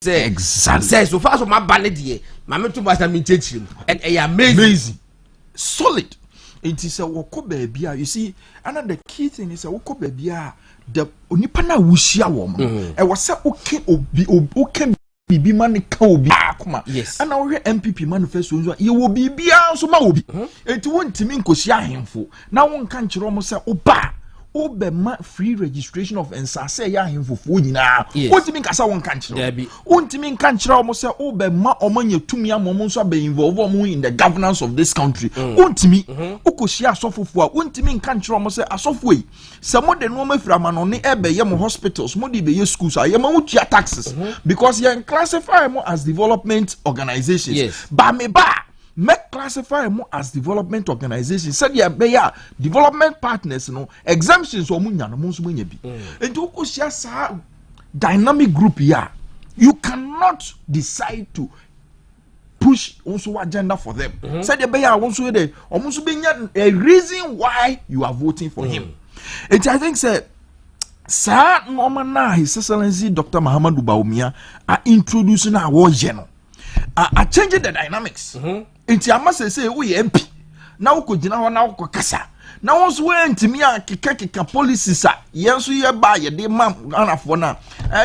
say exactly say so far so my ballad here my to master me teach him and amazing solid. It is a woko baby. You see, another key thing is a woko baby. The onipana wushia woman. I was say okay okay bibi man can be akuma. Yes. And our MPP manifesto you will be so ma will be. It won't mean kosia himfo. Now one can't almost say oba. Obema free registration of ensase ya himfofo nyina ontimi kasa won kanchiro ontimi kanchiro omo se obema omanye tumi amomo nso be involve omo in the governance of this country ontimi okohia asofofo a ontimi kanchiro omo se asofo yi se mo de no mafira mano ne ebe ye mo hospitals mo de be ye schools a ye ma wutua taxes because ye classify mo as development organizations ba me ba make classify more as development organizations. Said yeah, be development partners, exemptions or munya no monso munya bi. And to share dynamic group here, you cannot decide to push also agenda for them. Said yeah, be also there, almost being a reason why you are voting for him. And I think say Sir Norman His Excellency Dr. Mahamadou Bawumia are introducing our war general. Are changing the dynamics. Inti amase say we MP na wo kogina ho na wo kasa na wo so ntimi a keka policies a yenso ye ba ye de mam ganafo na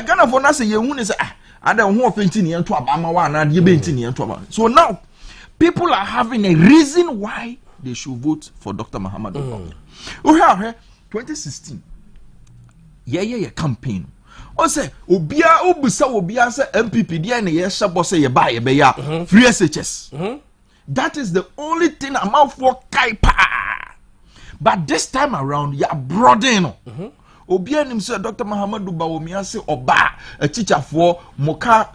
ganafo na say ye hu ne say ada ho ofenti ne ento abama wa na de be enti ne ento abama. So now people are having a reason why they should vote for Dr. Mahamadou Bawumia. We have 2016 ye campaign. O say obia obusa obia say MPP dia na ye hyebo say ye ba ye be ya free SHS. That is the only thing I'm out for kaipa. But this time around, you are broadening. Obian himself, Dr. Mahamadou Bawumia say oba a teacher for moka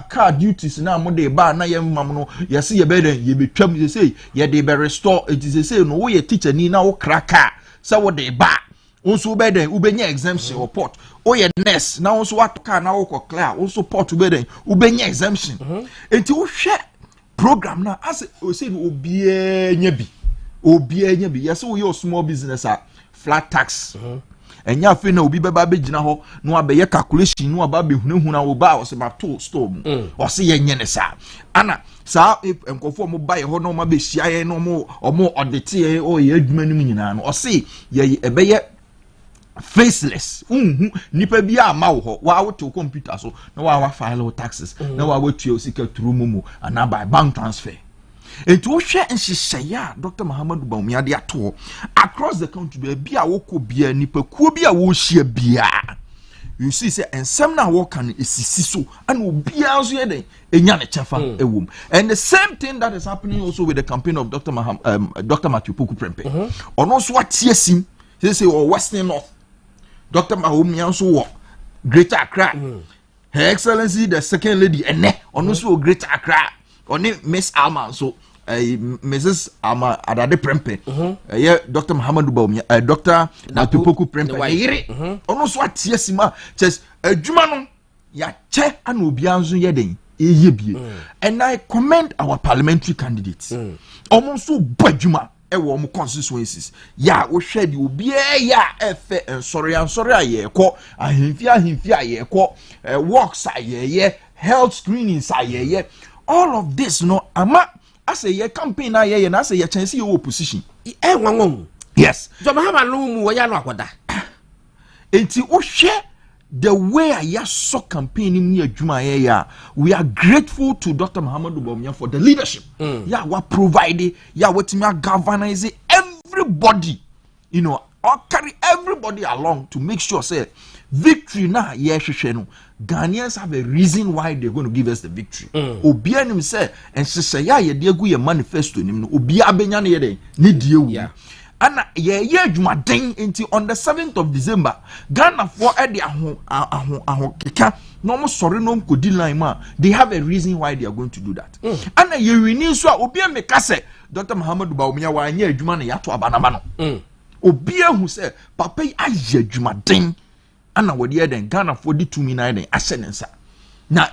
car duties now mo de ba na yem mamno you see ye beden ye be twam you say ye de be restore it is say no we teacher ni na wo kraka say wo de ba also beden ubenya exemption report o ye nurse na also what car na wo clear also port ubeden ubenya exemption enti wo hwe program na as o say obiye nya bi yes we your small business flat tax enya fe na obi beba be gina ho no abeye calculation no aba be hunahuna wo ba o se ma to store mu o se ye nye ne sa ana sa enkofo mo ba ye ho no ma be hia ye no mo omo audit ye o ye adwuma nim nyina no o se ye ebeye faceless nipa bi ama wo ho wa woto computer so na wa file taxes na wa wotua sika through momo and by bank transfer. And to share and she say ya Dr. Mahamadou Bawumia de ato across the country be a woko bia nipa ku bia wo hia bia you see say ensem na wo kan esisi so and obia so ye den enya ne chefa ewom. And the same thing that is happening also with the campaign of Dr. Matthew Poku Prempeh ono so atiesim say or Western North Dr. Bawumia so wo Greater Accra Her Excellency the second lady ene ono so Greater Accra oni Miss Alma so Mrs. Alma Adade Prempeh Dr. Mahamadou Bawumia Dr. Matthew Poku Prempeh ono so atiesima just adwuma no ya che ana obianzo ye den eyebie. And I commend our parliamentary candidates almost so badwuma ewo mo constituencies ya wo hwe di obi ya efe ensori aye ko ahemfi aye ko works aye health screenings aye all of this no ama as a year campaign aye na as a year chance you opposition wanwon yes so mahama no mu wo ya no akoda enti wo hwe the way I saw campaigning near Juma ya we are grateful to Dr. Mahamadou Bawumia for the leadership. Yeah, what provided, yeah, what me galvanizing everybody, or carry everybody along to make sure say victory now. Yeah, Ghanaians have a reason why they're going to give us the victory. Obia nim say and she say yeah, ye go your manifesto nim obia abenya ne ye need you. And Juma ding into on the 7th of December, Ghana for Eddie Keka, no sorry, no could line ma. They have a reason why they are going to do that. And you renew so Obia Mekase, Dr. Mahamadou Bawumia, why near Juma Yato Abanamano. Obia who said, Papa, I hear Juma ding, and I would hear then Ghana for the 2 minutes ascendancy. Now,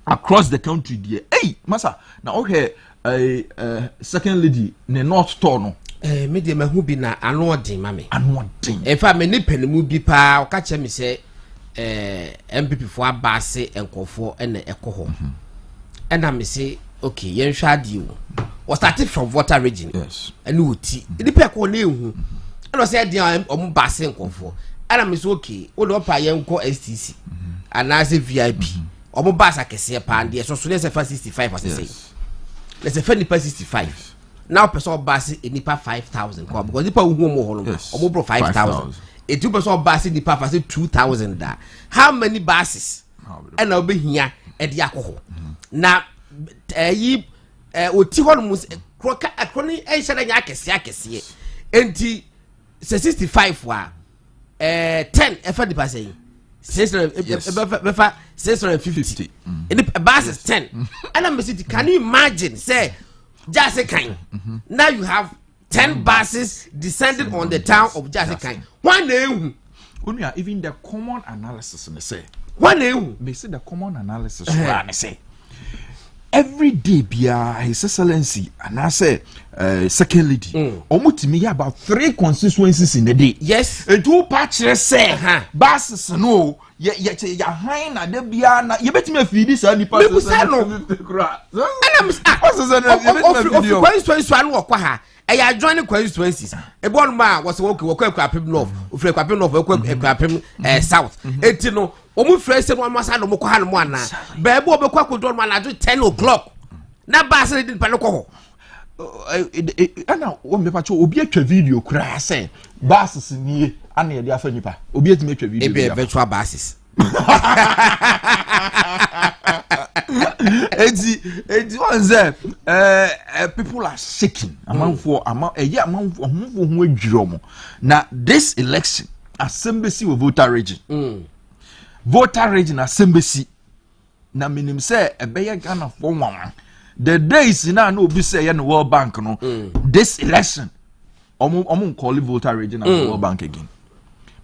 across the country, dear, hey, Massa, now okay, second lady, ne North Tono. Me de mahu bi na ano odin mame ano odin e fa me ne panimu bi pa o ka che me se MPP for abase enkofo ene ekoho and I say okay yen hwade o was started from voter region yes and uti the people na ehu and I say dia omo base enkofo and I say okay wo do pa yen ko STC and I say VIP omo base akese pa and so so let's say 65 as say let's say 65 now person base nipa 5,000 because nipa hu mo ho no omo bro 5,000 a 2% base in the past 2,000 da. How many bases? And I'll be here at the alcohol. Now, ye Otihon croca a crony, and said yakes, and 65 wa 10 effort the passing 650 and the bus is 10. And I'm saying, can you imagine? Say, just a kind. Now you have 10 buses descending on the town of Jasikai. One day, even the common analysis, and say, one day, they say the common analysis, and say, every day, Bia, His Excellency, and I say, second lady, Omutimi about 3 constituencies in the day. Yes, and 2 patches say, buses, no. Ya high na de bia na ye betime feed this and the passes no I join constituencies. A born man was walking Kwapim North, Kwapim North, Kwapim South. Etino, Omu Fresh and 1 must have no Mokohan. Bebo Beko don't man at 10 o'clock. Now Bass didn't Panoco. And now, one patrol will be a video crash. Basses in ye, and near the Afenipa. Obiet make a video virtual basses. It's one there. People are shaking among a year among who drum. Now, this election, assembly with voter region. Voter region assembly. Now, minim say a bear gun of 1. The days now no be say in the World Bank no. This election, I'm call it voter region and World Bank again.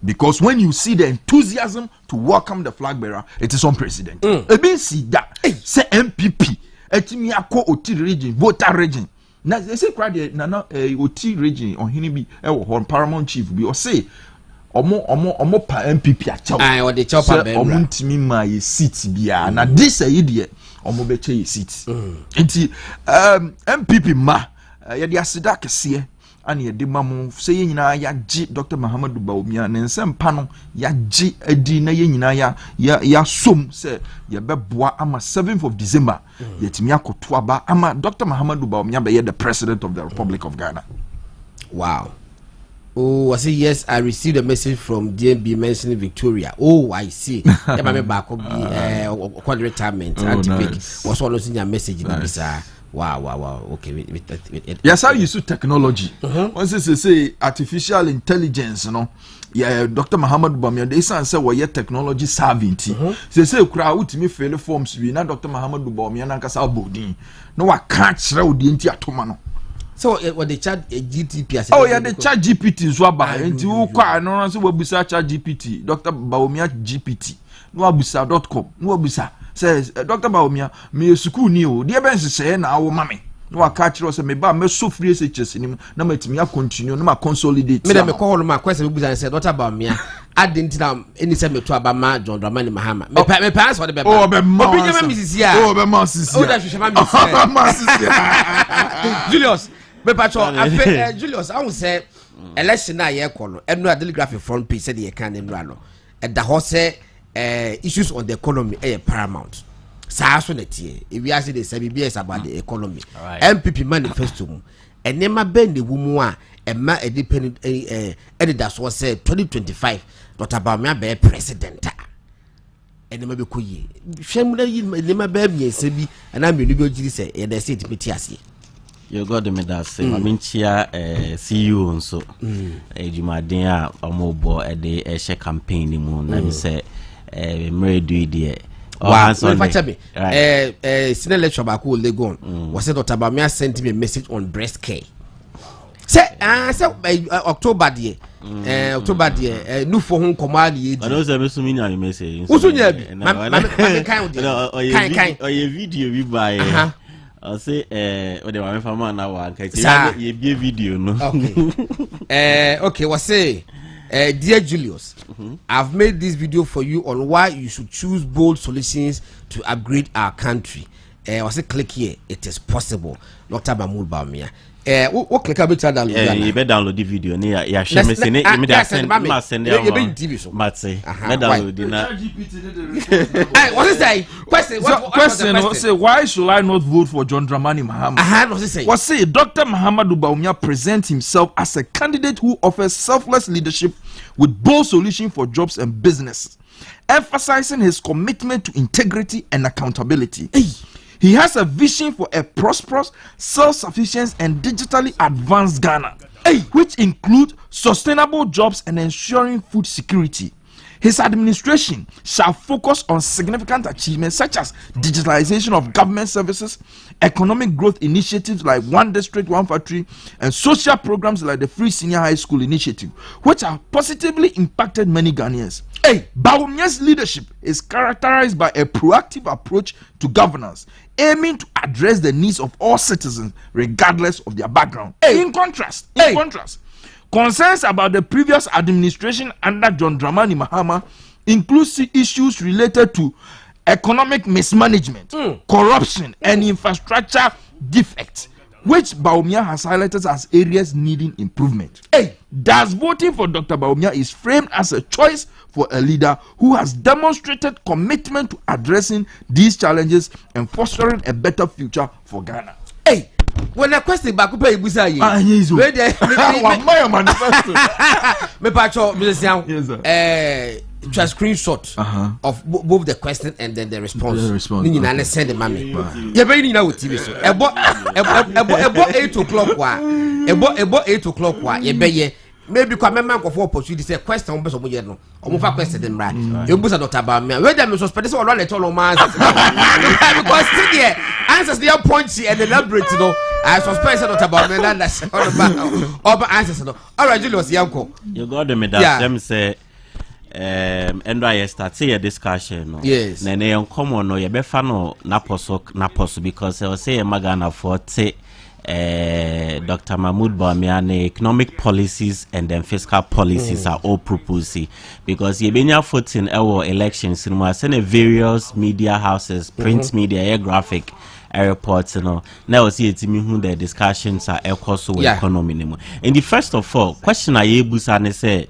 Because when you see the enthusiasm to welcome the flag bearer, it is unprecedented. Ebe see that say MPP, etimi akọ Oti region, voter region. Na they say crowd na Oti region on hinibi on paramount chief bi o say omo pa MPP achaw. Ah, o de chopper be. Omo ntimi ma ye seat bia na this ye de omo be che ye seat. Enti MPP ma ye de aseda kese and ye de mamu say ye nyina ya gi Dr. Muhammadu Bawumia ne nsempa no ya gi adi na ye nyina ya som say ye beboa ama 7th of December yetimi akoto aba ama Dr. Muhammadu Bawumia be the president of the Republic of Ghana. Wow. Oh, I say yes. I received a message from DNB mentioning Victoria. Oh, I see. Yeah, my back of the retirement. Nice. Was always in your message. Nice. Wow. Okay. Yes, how you use technology. Once they say artificial intelligence, you know. Yeah, Dr. Muhammad Bawumia, they say we technology savvy. They say crowd me fail forms we na Dr. Muhammad Bawumia na kasa bodin. No, I can't share the entire tomano. So what they chat GTP? Oh yeah, the chat GPT so ba. Enti wo kwa no so we busa chat GPT. Dr. Bawumia GPT. No abusa.com. No abusa says Dr. Bawumia me school ni o. De ben se na wo mame. No catch us me ba me so free SHS ni na matimi a continue na ma consolidate. Me dem me call ma question we busa say Dr. Bawumia adintina eni se me to abama John Dramani Mahama. Me pass for the be. Oh be ma. Obi nyama misisia. Oh be ma sisia. Oh da hwehwema misisia. Ma sisia. Julius but Julius, I would say election na ye call and no telegraphy front page said ye can no and the horse issues on the economy paramount. So if we ask the CBS about the economy, MPP manifesto and never bend the woman and ma a dependent that's what said 2025 Dr. Bawumia be president. And never be kuyi. Shemula never be me sebi and I'm going to say and they say it metiasi. You got the medal say I mean chia CEO nso edwumaden a omobo e de share campaign ni mu na me say mre do dey wow so senior lecturer ba ko Legon was said Dr. Bawumia sent me a message on breast care say October there no for home command ye I know say me so many message so nya bi ma kind or your video we buy I say o de wa na wa nka ye be video no okay okay what say Dear Julius, I've made this video for you on why you should choose bold solutions to upgrade our country. Was it click here? It is possible. Dr. Mahmoud Bawumia. What click about download? You better download the video. Yeah, share me. Send it. Send it. What is that? Question. Say why should I not vote for John Dramani Mahama? What's it say? What say Dr. Mahamadou Bawumia presents himself as a candidate who offers selfless leadership with bold solutions for jobs and business, emphasizing his commitment to integrity and accountability. He has a vision for a prosperous, self-sufficient, and digitally advanced Ghana, which include sustainable jobs and ensuring food security. His administration shall focus on significant achievements such as digitalization of government services, economic growth initiatives like One District, One Factory, and social programs like the Free Senior High School Initiative, which have positively impacted many Ghanaians. Bawumia's leadership is characterized by a proactive approach to governance, aiming to address the needs of all citizens regardless of their background. In contrast, concerns about the previous administration under John Dramani Mahama include issues related to economic mismanagement, corruption, and infrastructure defects, which Bawumia has highlighted as areas needing improvement. Thus, voting for Dr. Bawumia is framed as a choice for a leader who has demonstrated commitment to addressing these challenges and fostering a better future for Ghana. When a question back up, you say, where my manifesto? Me pacho, just screenshot of both the question and then the response. You know, send the mommy. You very know TV so. About 8 o'clock. About 8 o'clock. You be maybe come member of opportunity say question on person no. Omo question them right. You busa Dr. Bawumia. Where them suspect so all let all man. Because still there answers they are punchy and elaborate no. I suspect Dr. Bawumia that's all about answers no. All right, Julius Yanko. You got them that them say and I start say a discussion no. Yes. Na na common no ye be fa no na poso because I was say Magana forte Dr. Mahmoud Bawumia economic policies and then fiscal policies are all proposed because you been voting our elections in more various media houses, print media, graphic reports, you know. Now see it me who the discussions are also economy. And the first of all, question I able say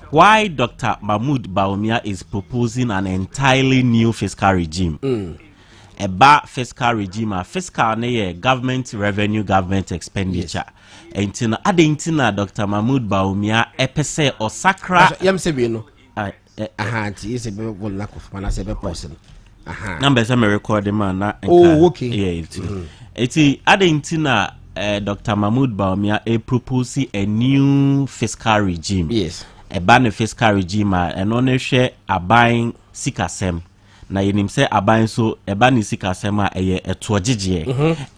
why Dr. Mahmoud Bawumia is proposing an entirely new fiscal regime. A fiscal regime, fiscal ne government revenue, government expenditure. Entina adentina Dr. Mahmoud Bawumia epese or sakra. Yam se no. Is a very lack of man as a person. Numbers I'm recording man na. Okay. Yeah, eti adentina Dr. Mahmoud Bawumia propose a new fiscal regime. Yes. A ban fiscal regime and only share a buying sikasem. Na yenim se aban so eba ni sika sema eye etuogigye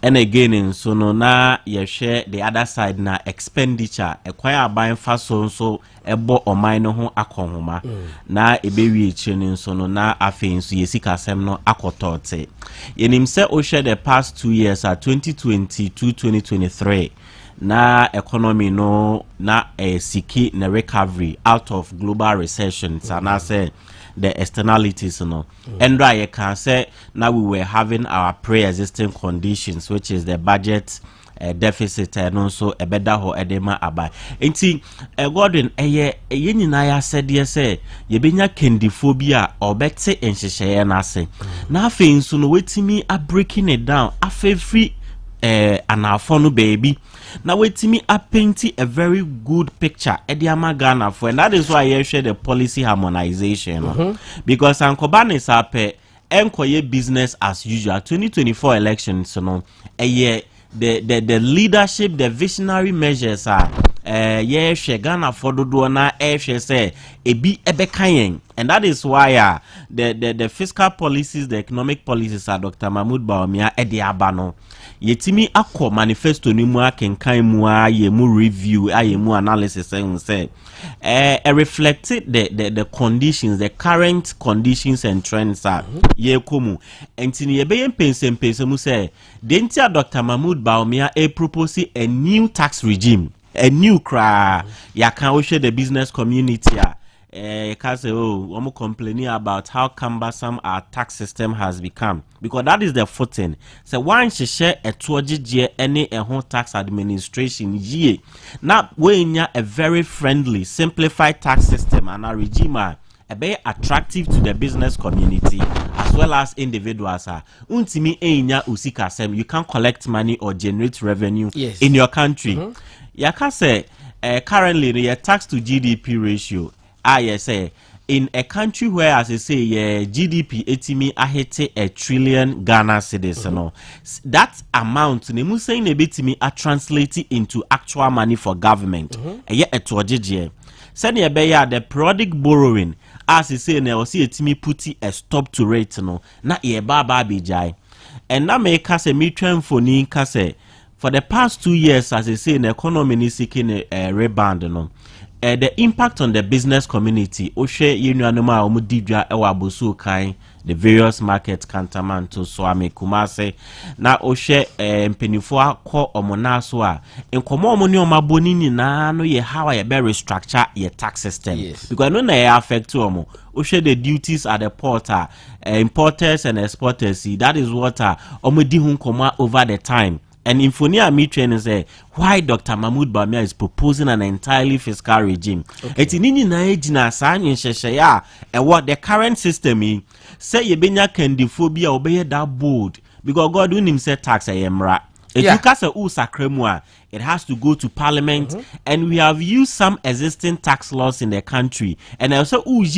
and again in so no na ye share the other side na expenditure ekwan aban fa so ebo oman no ho akonhoma na ebewi echi ni so no na afen so ye sika sem no akotote yenim se o share the past 2 years 2022-2023 na economy no na siki na recovery out of global recession sana say the externalities no and I can say now we were having our pre-existing conditions, which is the budget deficit and also a better ho edema abai enti Gordon eye nyina ya said ye say ye benya candiphobia or bete enhyehyeye na ase na afi nso no wetimi a breaking it down afefri anafo no baby now wait me a painting a very good picture Ediama Ghana for and that is why I share the policy harmonization because Ankobane is up enkoye business as usual 2024 elections no the leadership the visionary measures are share Ghana for do na say ebi ebekayen and that is why the fiscal policies the economic policies are Dr. Mahmoud Bawumia Ediabano yetimi akọ manifesto ni mu akenkan mu ayemu review ayemu analysis and say reflected the conditions the current conditions and trends are yekomu entini yebeye pensem mu say dentia Dr. Mahmoud Bawumia propose a new tax regime a new cry ya can share the business community because I'm complaining about how cumbersome our tax system has become, because that is the footing. So once you share a 2G any a home tax administration ye now when you a very friendly simplified tax system and a regime very attractive to the business community as well as individuals untimi enya usika sem you can collect money or generate revenue in your country. Ya can say currently the tax to GDP ratio say in a country where, as I say, GDP etimi ahete a trillion Ghana cedis, that amount ne mu saying a bit me are translated into actual money for government. Send the periodic borrowing, as I say, ne see etimi puti a stop to rate no na baba bijai. And na make us a midterm for ni kase for the past 2 years, as I say, the economy is seeking a rebound. The impact on the business community, Oshe Yunuanuma Omudidra Ewabusu Kai, the various markets Kantamanto, Swame Kumase, na Oshe Mpenifua Ko Omonaswa, and Komomoni Omabonini na no ye how I better structure your tax system. Because no na affect Omo. Oshe the duties at the porter, importers and exporters, that is what Omudihun Koma over the time. And Infonia Mitren say why Dr. Mahmoud Bawumia is proposing an entirely fiscal regime. Eti nini na ejina sanyin sheshaya and what the current system is say yebenya candiphobia obey that bold because God when him say tax ayemra. It has to go to parliament, and we have used some existing tax laws in the country, and also there's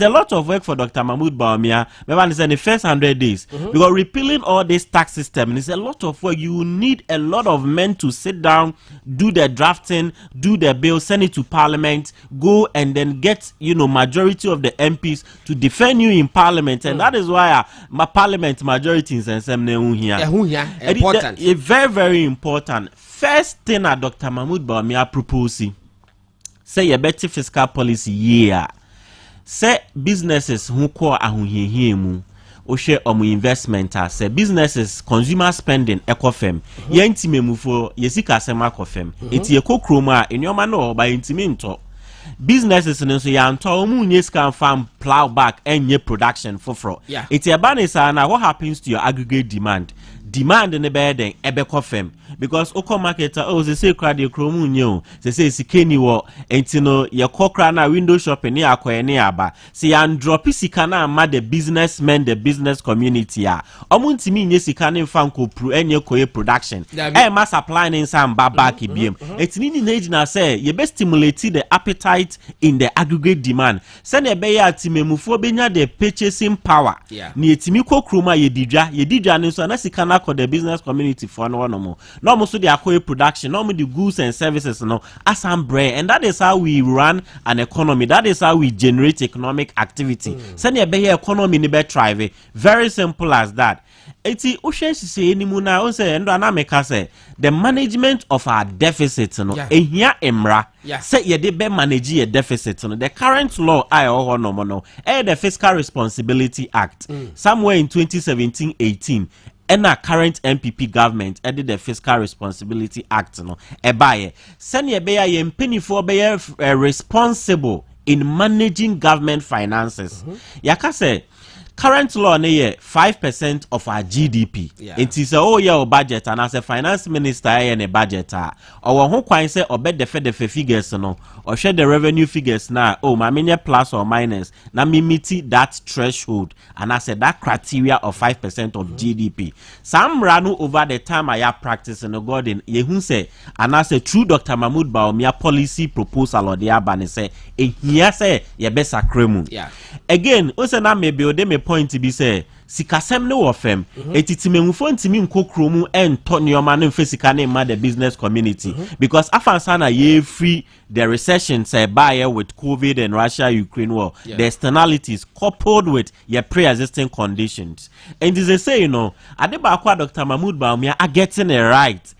a lot of work for Dr. Mahmoud Bawumia. Remember, in the first 100 days, because repealing all this tax system is a lot of work. You need a lot of men to sit down, do the drafting, do the bill, send it to parliament, go and then get majority of the MPs to defend you in parliament, and that is why my parliament majority is important. Very, very important. First thing that Dr. Mahmoud Bawumia proposing, say a better fiscal policy year. Say businesses who call ahunhihimu, or share omu investment say businesses consumer spending ekofem. Ye intime mufo yesika sema kofem. Eti ye kokroma in your mano by intiminto. Businesses in so yanto omu nyesika farm plow back and ye production for. It's a banisa na what happens to your aggregate demand. Demand in the bed ebe kofem because oko marketer they say crowd your kromu nyo they say sikeni wo entino ye kokra na window shopping ni akoye ni aba see and drop sika na ma the businessmen the business community omuntimi nye sika na mfa nkopru enye koye production ma supply in some baba kibiem etini ni na say ye be stimulate the appetite in the aggregate demand send e be ya timemufo benya the purchasing power ni etimi kokroma ye didwa ne so na sika na the business community for no more. No more so the acquire production, no more the goods and services, as umbrella, and that is how we run an economy. That is how we generate economic activity. Send your be economy in the drive. Very simple as that. Eti ushe say ni muna onse endo anameka say the management of our deficit ehia emra say ye de be manage your deficit the current law the Fiscal Responsibility Act somewhere in 2017-18 and our current MPP government added the Fiscal Responsibility Act send ye be ye penny for be responsible in managing government finances yaka say current law ne 5% of our GDP. It is a budget and as a finance minister a budget or who kwan say obed the figures or share the revenue figures now my plus or minus na me meet that threshold and I said that criteria of 5% of GDP. Some ranu over the time I have practiced in the garden ye say and I say true Dr. Mahmoud Bawumia policy proposal or the abane say here say ye best akremu. Again na maybe they may point to be say sikasem no ofem etitimemufo ntimi nkokromu ento nioma no mfesika na ma the business community because afansana ye free the recession say buy with COVID and Russia-Ukraine war the externalities coupled with your pre-existing conditions and they say adeba kwa Dr. Mahmoud Bawumia are getting it right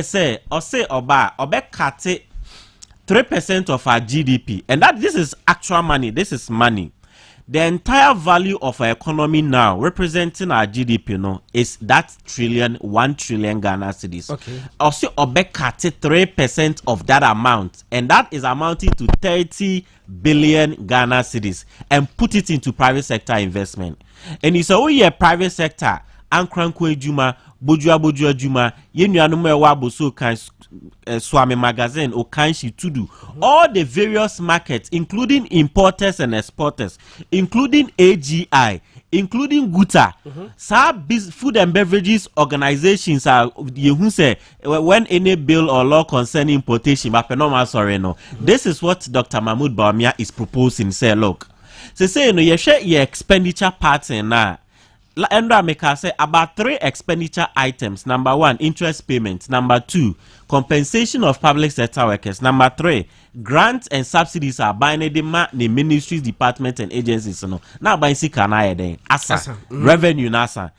say or say oba kate 3% of our GDP and that this is actual money, this is money. the entire value of our economy now, representing our GDP, is that 1 trillion Ghana cedis. Okay. Also, Obeka 3% of that amount, and that is amounting to 30 billion Ghana cedis, and put it into private sector investment. And it's a private sector, Ankranko Juma, Bojua Juma, Yenuanume Waboso kan Swami magazine or Kanshi to do all the various markets, including importers and exporters, including AGI, including Guta, food and beverages organizations are you who say when any bill or law concerning importation, but no, sorry, no. This is what Dr. Mahmoud Bawumia is proposing. Say, look, say, you share your expenditure pattern now. Endra Meka say about 3 expenditure items. Number 1, interest payments. Number 2, compensation of public sector workers. Number 3, grants and subsidies are buying the ministries, departments, and agencies. Now buying Asa revenue NASA.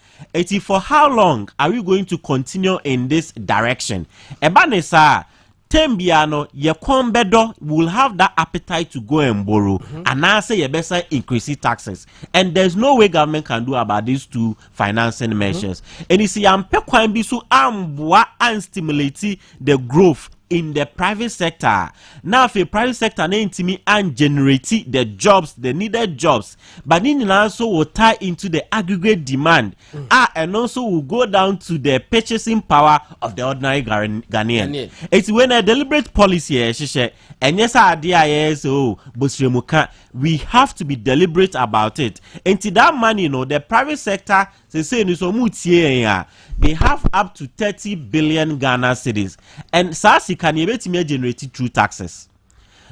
For how long are we going to continue in this direction? Ebanesa Tembiano, ye kombedo will have that appetite to go and borrow, and now say ye better increase taxes. And there's no way government can do about these 2 financing measures. And you see, I'm so and stimulate the growth in the private sector. Now, if the private sector me and generate the jobs, the needed jobs, but then also will tie into the aggregate demand, and also will go down to the purchasing power of the ordinary Ghanaian. It's when a deliberate policy, and yes, we have to be deliberate about it. And to that money, the private sector, they have up to 30 billion Ghana cedis, and SARS can be generated through taxes,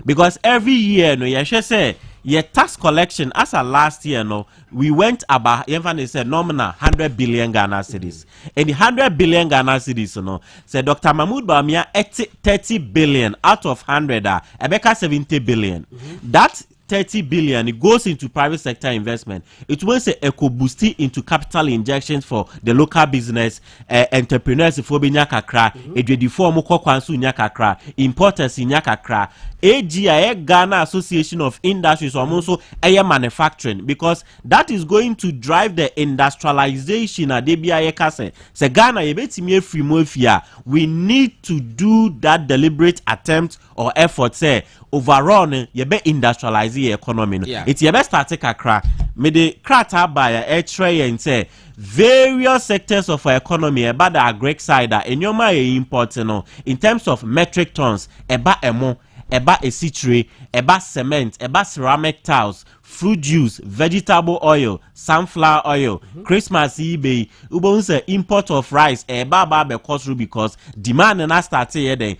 because every year, your tax collection as a last year, we went about even said nominal 100 billion Ghana cedis, and the 100 billion Ghana cedis, said Dr. Mahmoud Bawumia 30 billion out of 100, Ebeka 70 billion. That 30 billion, it goes into private sector investment. It will say eco boosting into capital injections for the local business entrepreneurs for Kakra, importers in Kakra, AGI Ghana Association of Industries, or also air manufacturing, because that is going to drive the industrialization at DBI Kase. Se Ghana we need to do that deliberate attempt or effort, say overall you be industrialize the economy. It's your best start take a crack. Me the crata by a tray and say various sectors of our economy about the agri side in your import in terms of metric tons about emo, about a citri, about cement, about ceramic tiles, fruit juice, vegetable oil, sunflower oil, Christmas eBay, ubonse import of rice, because demand and start then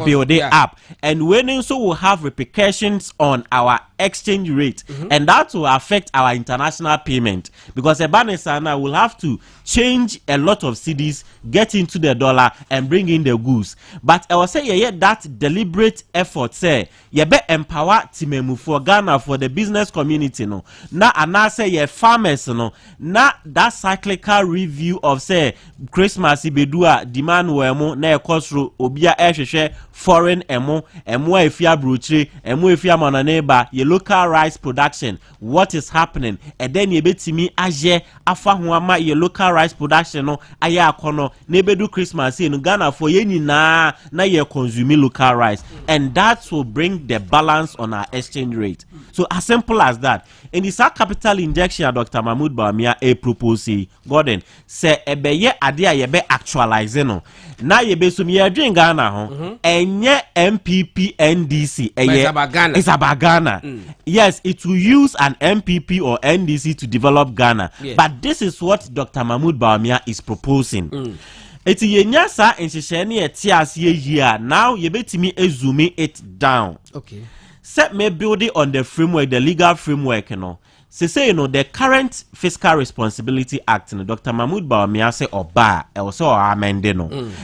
build it up, and when also will have repercussions on our exchange rate, and that will affect our international payment, because Ebanesana will have to change a lot of cedis, get into the dollar and bring in the goods. But I will say that deliberate effort say you be empower Timemu for Ghana, for the business community na and I say ye farmers na that cyclical review of say Christmas ibedua demand wemo na ekosro obia ehwehwe foreign emo efia brochire emo efia mananeba ye local rice production, what is happening, and then ye betimi aje afa ho ama ye local rice production no aye akono na ebedu Christmas in Ghana for ye nyina na ye consume local rice, and that will bring the balance on our exchange rate. So as simple as that. And it's a capital injection Dr. Mahmoud Bawumia a propose Gordon say ebeye ade a yebe actualize no na yebe so me adwen Ghana ho enye MPP NDC it's about Ghana. Yes, it will use an MPP or NDC to develop Ghana, but this is what Dr. Mahmoud Bawumia is proposing. It's yenya sa enhyehyene etiase here now yebetimi ezoomi it down. Okay. Set me building on the framework, the legal framework, say the current Fiscal Responsibility Act, Dr. Mahmoud Bawumia say oba, also amende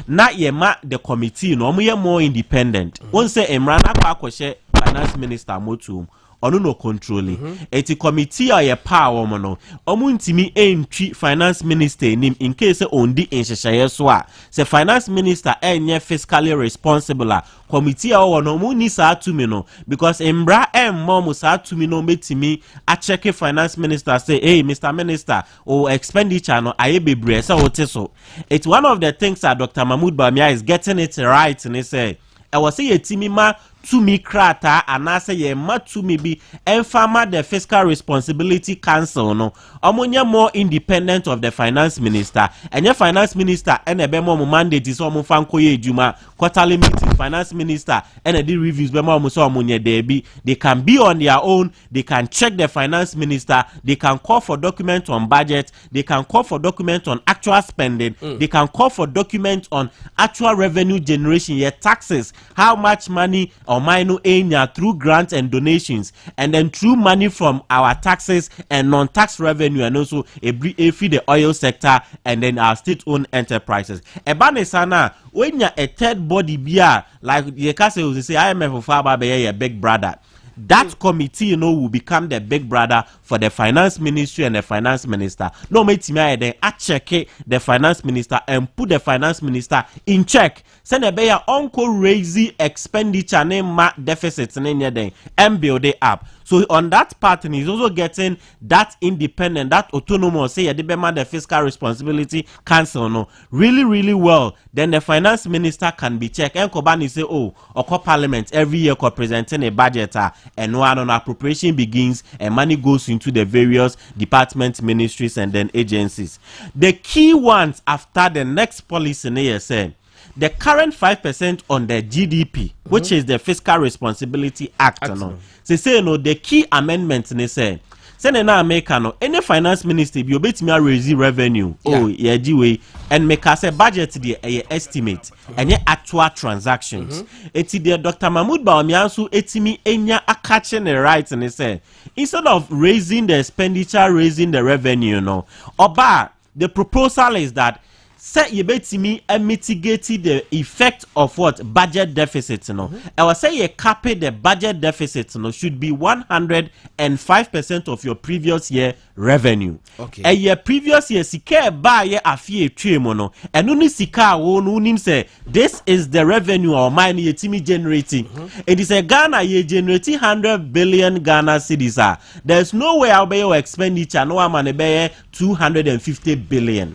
na yema the committee, mo more independent. One say Emrana kwa kweshe finance minister motu. ono no controlling eti committee a ye power mo no omo ntimi entwi finance minister nim in case ondi nhyehyeye so a se finance minister enye fiscally responsible a committee a wo no mo ni saa tumi no because embra emmo mo saa tumi no metimi a check finance minister say hey Mr. Minister o expenditure no aye bebre say wote so it's one of the things that Dr. Mahmoud Bawumia is getting it right and he say I was say yetimi ma to me krata anase ye ma to me be enfama the Fiscal Responsibility Council no omonya more independent of the finance minister and your finance minister and ebe mo mandate is omo fanko ye juma quarterly meeting finance minister and the reviews be mo so omonye debi they can be on their own, they can check the finance minister, they can call for document on budget, they can call for document on actual spending, they can call for document on actual revenue generation, your taxes, how much money or minor enya through grants and donations, and then through money from our taxes and non-tax revenue, and also a feed the oil sector, and then our state-owned enterprises. Ebane sana when you're a third body beer like the castle say IMF of Faba be a big brother. That committee, you know, will become the big brother for the finance ministry and the finance minister. No, mate, me then I check the finance minister and put the finance minister in check. Send a bear uncle raising expenditure name deficits and build it up. So on that part, he's also getting that independent, that autonomous, say the Fiscal Responsibility Council, no, really well. Then the finance minister can be checked. And Kobani say, oh, or parliament every year presenting a budget, and one on appropriation begins, and money goes into the various departments, ministries, and then agencies. The key ones after the next policy in ASN. The current 5% on the GDP, which is the Fiscal Responsibility Act, no. Say no, the key amendments they say na America no any finance minister be obet me raise revenue. Oh yeah, giwe and make us a budget the estimate and actual transactions. It's the Dr. Mahmoud Bawumia so etimi enya akache ne right and they say instead of raising the expenditure, raising the revenue, no. Oba the proposal is that say you bet me and mitigate the effect of what budget deficits no. I was say you cap the budget deficits no should be 105% of your previous year revenue. Okay. A year previous year sika ba ye afie twemo no. And only sika wo no nim say this is the revenue or mine ye timi generating. It is a Ghana ye generating 100 billion Ghana cedis. There's no way I'll be your expenditure no man be 250 billion.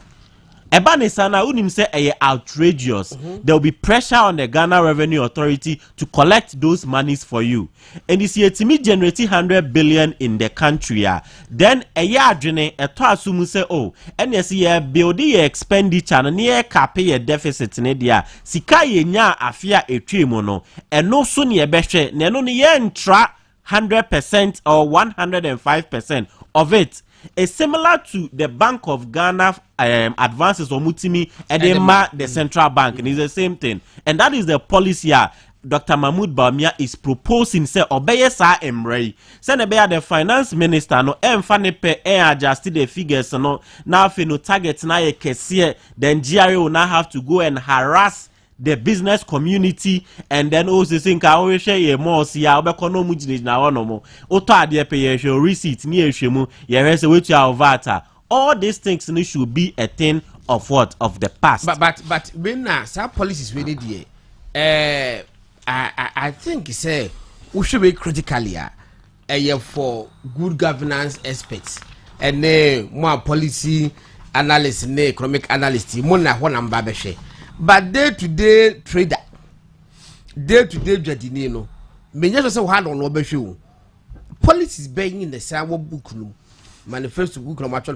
Ebane sana unim say outrageous. There will be pressure on the Ghana Revenue Authority to collect those monies for you. And this year to me generating 100 billion in the country. Then a year adrene a to assume say oh and yes ye build the expenditure and near cap a deficit in India. Sika ye nya afia etwemo and no soon ye beshe ne no ye entra 100% or 105% of it. Is similar to the Bank of Ghana advances or mutimi and the central bank, and it's the same thing. And that is the policy Dr. Mahmoud Bawumia is proposing. Say obey sa emray. Say the finance minister no emfane pe adjust the figures no now if no target na ye kesiye, then GRA will now have to go and harass the business community and then also think I always share ye more see ya obeko no mujini na wono mo oto ade pe ye show receipt ni ehwemu ye rese wetu avata. All these things should be a thing of what of the past. But when na some policies we need here I think say we should be critically for good governance experts and more policy analysts and economic analysts mo na ho namba be hwe. But day-to-day trader, day-to-day jadine no, me just say hand on obeshu. Policies being in the same book room, manifesto book no match no.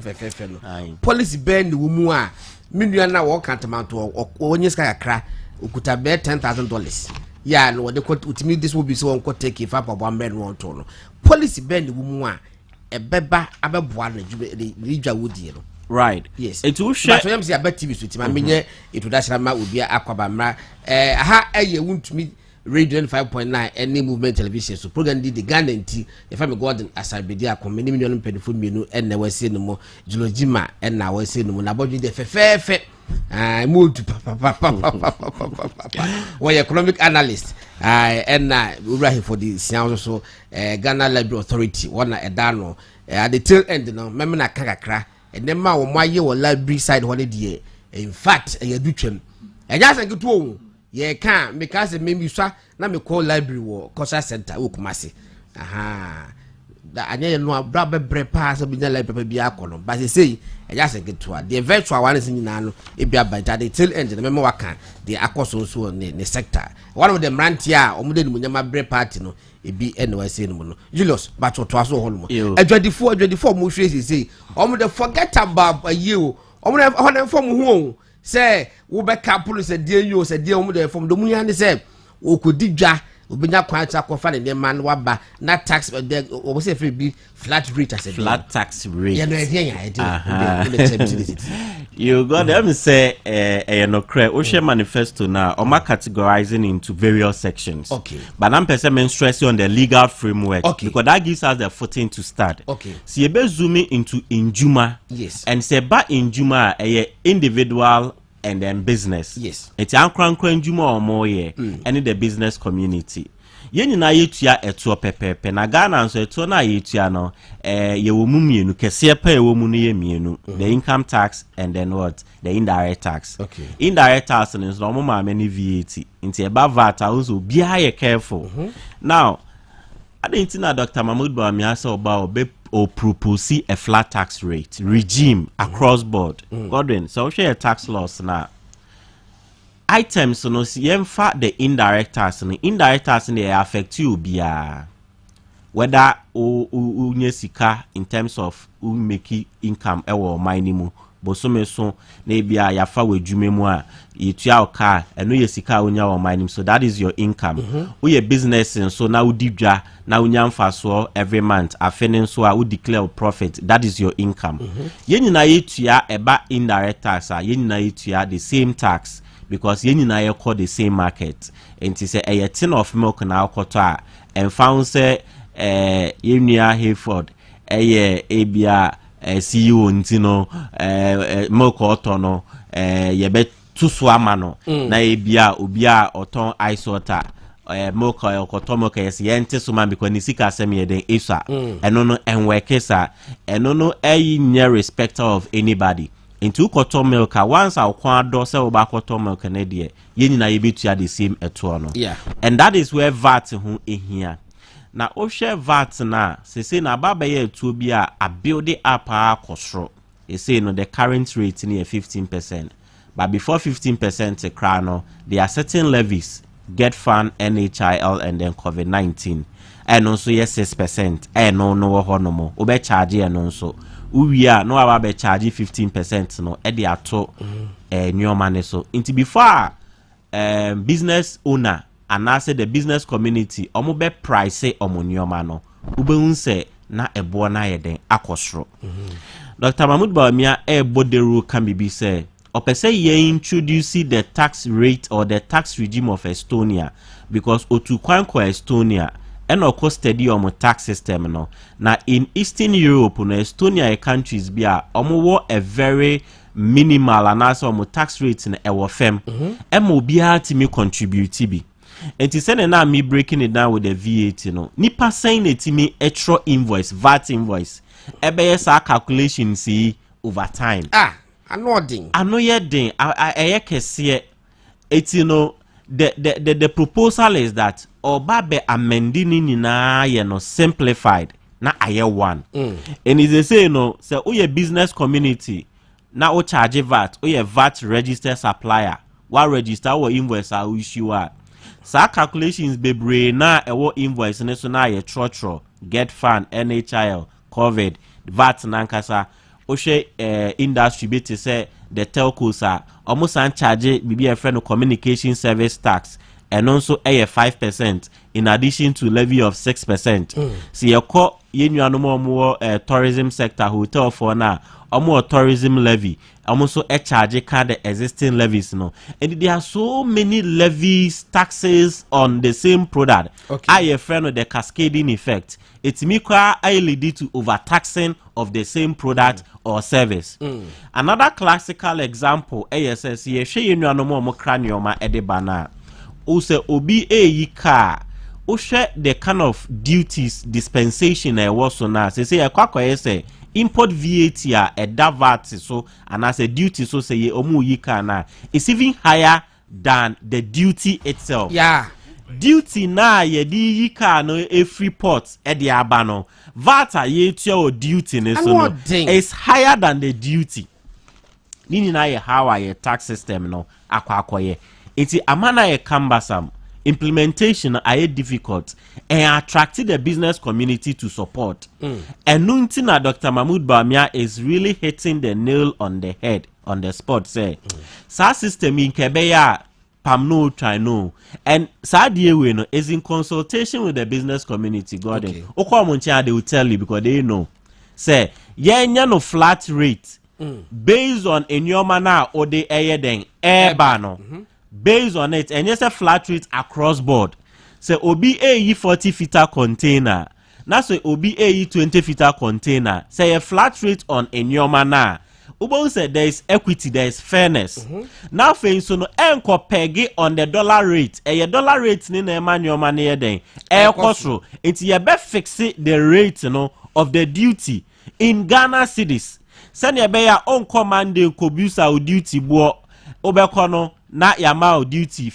Policy being the woman, million na work cantamount or onye sky akra, ukuta be $10,000. Yeah, no, they quote to me this will be so on quote take if up of 1 man one tono. Policy being the woman, a beba ababwan the woody. Right. Yes. It will share. But when I bet TV with him, I mean, it would actually will be a aquabamra. Ha, you won't me radio 5.9 any movement television so program di the Ghana nti if I'm Gordon Asare-Bediako many million penifo mienu and we say no more Julojima and now we say no more na bodwi de fe mood we economic analyst and we right for the sound so Ghana Library Authority one edano at the tail end no member na kakra and then ma wo maye wo library side holiday in fact e do twem e just get to ye can because maybe so na me call library wo cultural center wo Kumasi da anya no abra bebre pass bi na library bi akono but say e just get to the virtual one is nyina no e bia by the tail end na me waka the akoso so ne sector one of them rantia omude ni munyama bre party no e bi NYC no no Julius but to aso ho no adwadifo mo hwe say omude forget about you omude hono form ho say wo be couple say die you say die omude form do munya ne say wo kodidwa obenya kwanta kofa ne man waba na tax o say free be flat rate as a flat tax rate yeah no you got them say no credit o share manifesto now o ma categorizing into various sections okay but I'm person stressing on the legal framework because that gives us the footing to start okay see be zooming into injuma yes and say ba injuma individual and then business yes it's ankran njuma or more and the business community yen na yetua eto pepepe na Ghana nso eto na yetua no ye wo mu mienu kese pa ye wo mu no ye mienu the income tax and then what the indirect tax okay indirect tax is no ma many VAT nti e ba VAT also bia ye careful now I didn't know Dr. Mahmoud Bawumia say about or propose a flat tax rate regime across board. Godwin, so share tax laws now. Items no see the indirect tax and indirect tax they affect you bia whether o sika in terms of who make income or minimum bosome so na bia ya fa wadwume mu a yetua oka eno ye sika onya o minimum so that is your income we business so na udidwa na unya mfaso every month afene so a we declare profit that is your income yenina yetua eba indirect tax a yenina yetua the same tax because yenina ye call the same market enti say a tin of milk na akoto a enfa say yenua Hayford ebia CEO ntino milk otono yebe tusu amano na ebia obia oton ice water milk okotomo kesi yente so man because ni sika asem yeden isa eno no enwekesa eno no nye respecter of anybody into koto milk once akwa do se oba koto milk na de yenina yebetua the same eto no and that is where VAT hu ehia na o share VAT na se na baba ye etuo bi a build up akosro e say no the current rate near 15% but before 15% cra no there are certain levies get fund NHIL and then COVID-19 and also yes 6% and no honomo obe charge and also we are no aba be charge 15% no e dey ato new money so into before business owner and I say the business community omo be price omo nyoma no ubehun say na ebo na yeden akosro Dr. Mahmoud Bawumia boderu can be say opese ye introduce the tax rate or the tax regime of Estonia because otukwanko Estonia and of course steady omo tax system no na in Eastern Europe no Estonia countries bia omo wo a very minimal and also omo tax rate na ewo fem emo bia timi contribute bi. And to send na me breaking it down with the VAT no nipa saying it to me extra invoice VAT invoice ebe sa calculation see over time ano ye den aye kese it you know the proposal is that oba be amending nyina ye no simplified na aye one and is say no say o ye business community na o charge VAT o ye VAT register supplier wa register or invoice a issue a sa calculations bebre na ewo invoice ne so na ye trotro get fund NHIL COVID VAT nankasa o she industry bit say the telcos are almost an charge bibi a friend communication service tax and also a 5% in addition to levy of 6%. See your call yenuanom omo tourism sector hotel for na omo tourism levy so charge the existing levies no, and there are so many levies, taxes on the same product. I a friend of the cascading effect. It's lead to overtaxing of the same product or service. Another classical example, ASS ye she no mo cranioma edebana. Also obi e car. The kind of duties dispensation was so now. Say a import VAT a VAT so and as a duty so say omu yika na it's even higher than the duty itself. Yeah. Duty na ye di yika no a free port e di abano. VAT a ye or duty ne so no is higher than the duty. Nini na ye how a tax system no akwa iti amana ye cumbersome. Implementation are difficult and attracted the business community to support. And Nuntina Dr. Mahmoud Bawumia is really hitting the nail on the head on the spot. Say, sa system in Kebeya Pamno Trino and Sadie is in consultation with the business community. Gordon, Okomuncha they will tell you because they know. Say, no flat rate based on in your manner or the air bano. Based on it, and yes, a flat rate across board. So OBA 40 feet container. Now so OBA 20 feet container. Say a flat rate on Enyoma na. Ubon said there is equity, there is fairness. Now for so no enko pegi on the dollar rate. A dollar rate ni na Enyoma na den. Kosro. It's ye be fix the rate of the duty in Ghana cities. Send ye be ya on command kobusa duty bo obekono. Na yama duty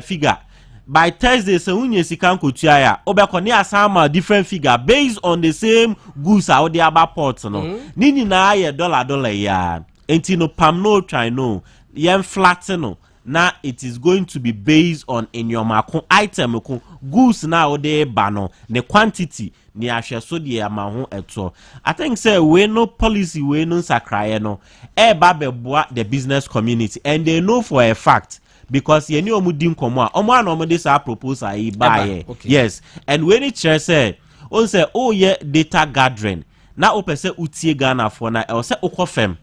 figure by Thursday so unye sikan kotuaya obekoni asama different figure based on the same goods out the other ports no nini na ye dollar ya enti no pam no try no yen flat no na it is going to be based on in your makon item ko goods na ode ba no the quantity ni ahwe so de ama ho eto. I think say we no policy we no sakraye no e ba beboa the business community and they know for a fact because ye ni omudi nkomo a omo na omo dey say proposal e ba yes and when it say on say oh yeah data gathering na opese utie Ghana for na e say okofem.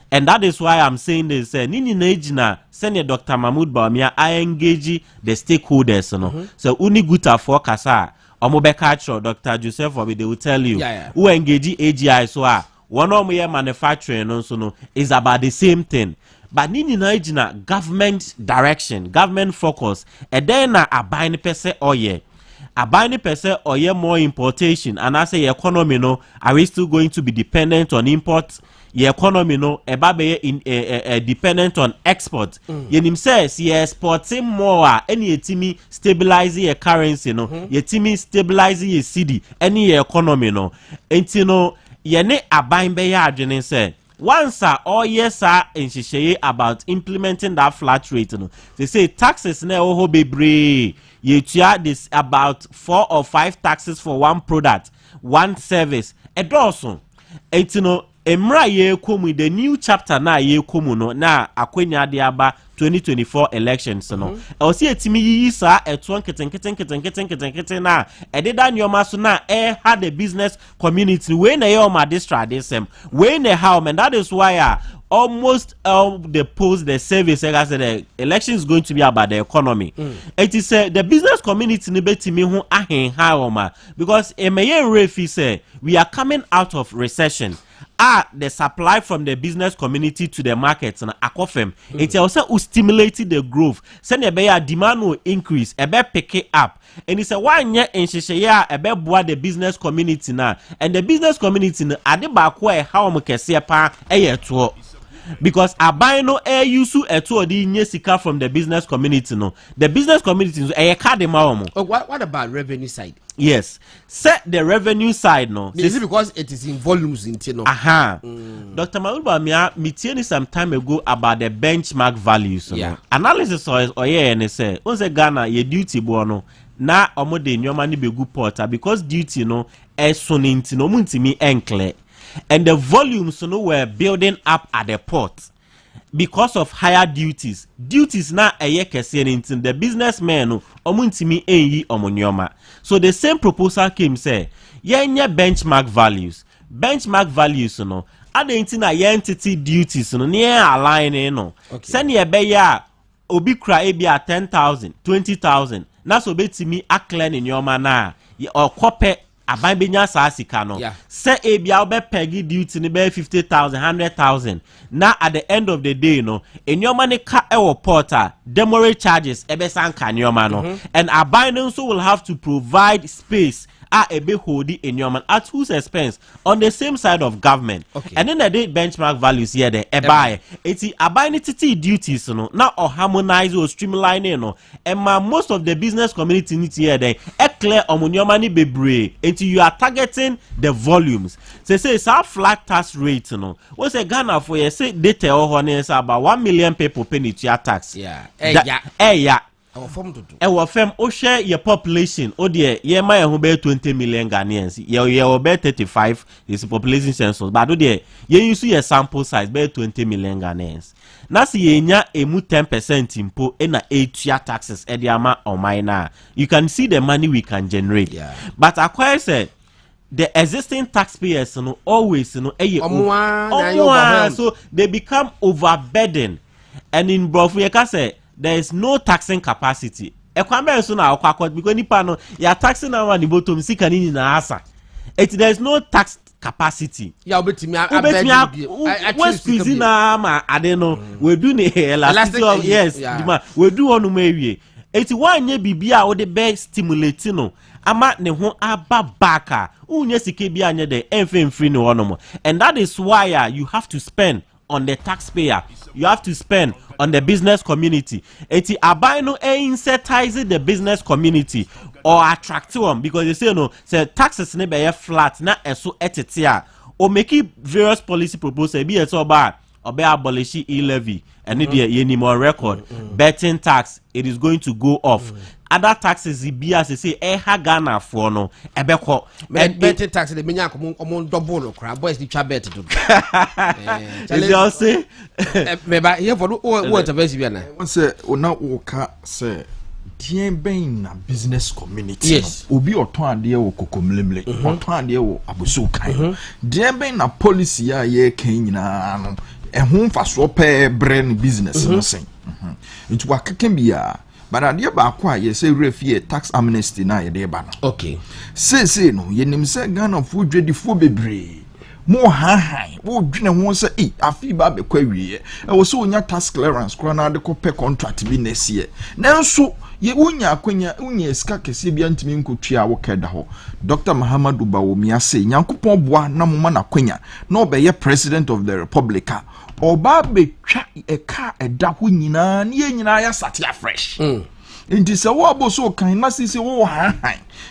And that is why I'm saying this. Nini na senior Dr. Mahmoud Bawumia I engage the stakeholders. So uni guta for kasa. Omobeka Dr. Joseph they will tell you who engage AGI so one of my manufacturing is about the same thing. But nini na government direction, government focus, and then a buying person oye. A buying person oye more importation, and I say economy are we still going to be dependent on imports? Your economy dependent on export. Yenim says ye exporting more any timi stabilizing your currency ye timi stabilizing your city any economy ye ne abain be ya adwene say once all yes in shisheye about implementing that flat rate they say taxes na ho bebre ye tua this about 4 or 5 taxes for one product, one service edoso Emra ye komu the new chapter na ye komu no na akwenya de aba 2024 elections no. O si etimi yi sa etuan keten na ededa nyoma so na had the business community we na ye o ma disem we na how and that is why almost the post the service I said the election is going to be about the economy. It is the business community ni betimi ho ahen ha o ma because emeye refi say we are coming out of recession. The supply from the business community to the markets and akofem it also stimulated the growth send a demand will increase a be pick it up and it's a 1 year in shishaya a be boa the business community now and the business community ade ba kwa how mo kese pa to because abino air yusu eto di nye sika from the business community the business community what about revenue side? Yes, set the revenue side Is it because it is in volumes in Dr. Mahmoud Bawumia meeting some time ago about the benchmark values. Analysis and say once Ghana ye duty bono na omode nyoma ni be good porter because duty soninti no muntimi enkle. And the volumes were building up at the port because of higher duties. Duties now a year kese the businessmen omuntimi enyi omunioma. So the same proposal came say yenye benchmark values no adenti na entity duties no near align no send ye be ya obi kra ebia 10,000 20,000 na so betimi aklen in your na or kope aban benya sa sika no say ebia obe pegi duty ni be 50,000 100,000 na at the end of the day no in your money ka ewo porter demurrage charges ebe sanka in your no and aban also will have to provide space a be holding in your man at whose expense on the same side of government. And then the benchmark values here there buy it's ability duties no now or harmonize or streamline no and most of the business community need here there clear on your money be brave until you are targeting the volumes. Say it's our flat tax rate no what's a Ghana for you say data or about 1 million people pay your tax. Yeah. Our firm o share your population o dear ye my who be 20 million Ghanaians ye o be 35 is population census but o dear ye use your sample size be 20 million Ghanaians na si ye nya emu 10% impo e na etua taxes e de ama o minor you can see the money we can generate but acquire said the existing taxpayers no always no so they become overburdened and in Brofu ye ka say there is no taxing capacity. Ekwambe so na akwakot because nipa no ya taxing na one bottom sika ni na asa. There is no tax capacity. Ya obetimi we squeeze na ma ade no we do ne elastic yes we do onu ma ewie. Eti wanye bibia wo de be stimulate no ama ne ho aba baka unye sike bia anye de enfree no ono and that is why you have to spend on the taxpayer. You have to spend on the business community. Eti abino incentivize the business community or attract them because they say no say taxes ne be flat na eso etetia or make various policy proposals be so bad or be abolish e-levy and the any more record betting tax it is going to go off. Other taxes be as they say ha Ghana for no ebeko betting tax the menya komon double crab boys the chabet to is you say me ba here for what verse be na one say ona woka say tien ben na business community yes obi oton ade wo kokomlemle oton ade wo aboso kan tien ben na policy a ye kan nyina no ehun faso pe brand business no sen nti wakeke bia but ade ba kwa ye say refie tax amnesty na ye de ba no okay say no ye nim say Ghana fu dwedifo bebre mo han wo dwene ho say afi ba be kwa wie e wo so onya tax clearance kra na de ko pe contract bi na sie nanso ye unya akonya unya sika kese bia ntimi nkotwa wo keda ho Dr. Muhammadu Bawumia say nyankopon boa na mo na akonya na obeye president of the republic oba betwa eka eda ho nyina na ye nyina ya satia fresh nti se wo aboso kan na sisi wo han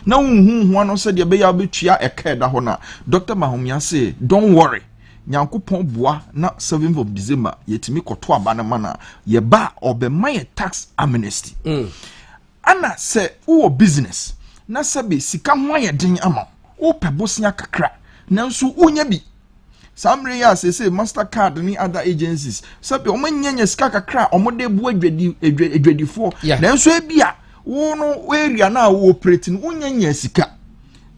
na hunhu ano se de be ya betua eka eda ho na Dr. Bawumia say don't worry nyankopon boa na 7th of December yetimi koto aba na mana ye ba obema ye tax amnesty ana se wo business na sabe sika ho ye den ama wo pebosia kakra nanso unya bi samre ya say Mastercard ni other agencies sabe o manyanya sika kakra o mode bu adwadifo nanso ebia wo no area na wo operate ni unyanya sika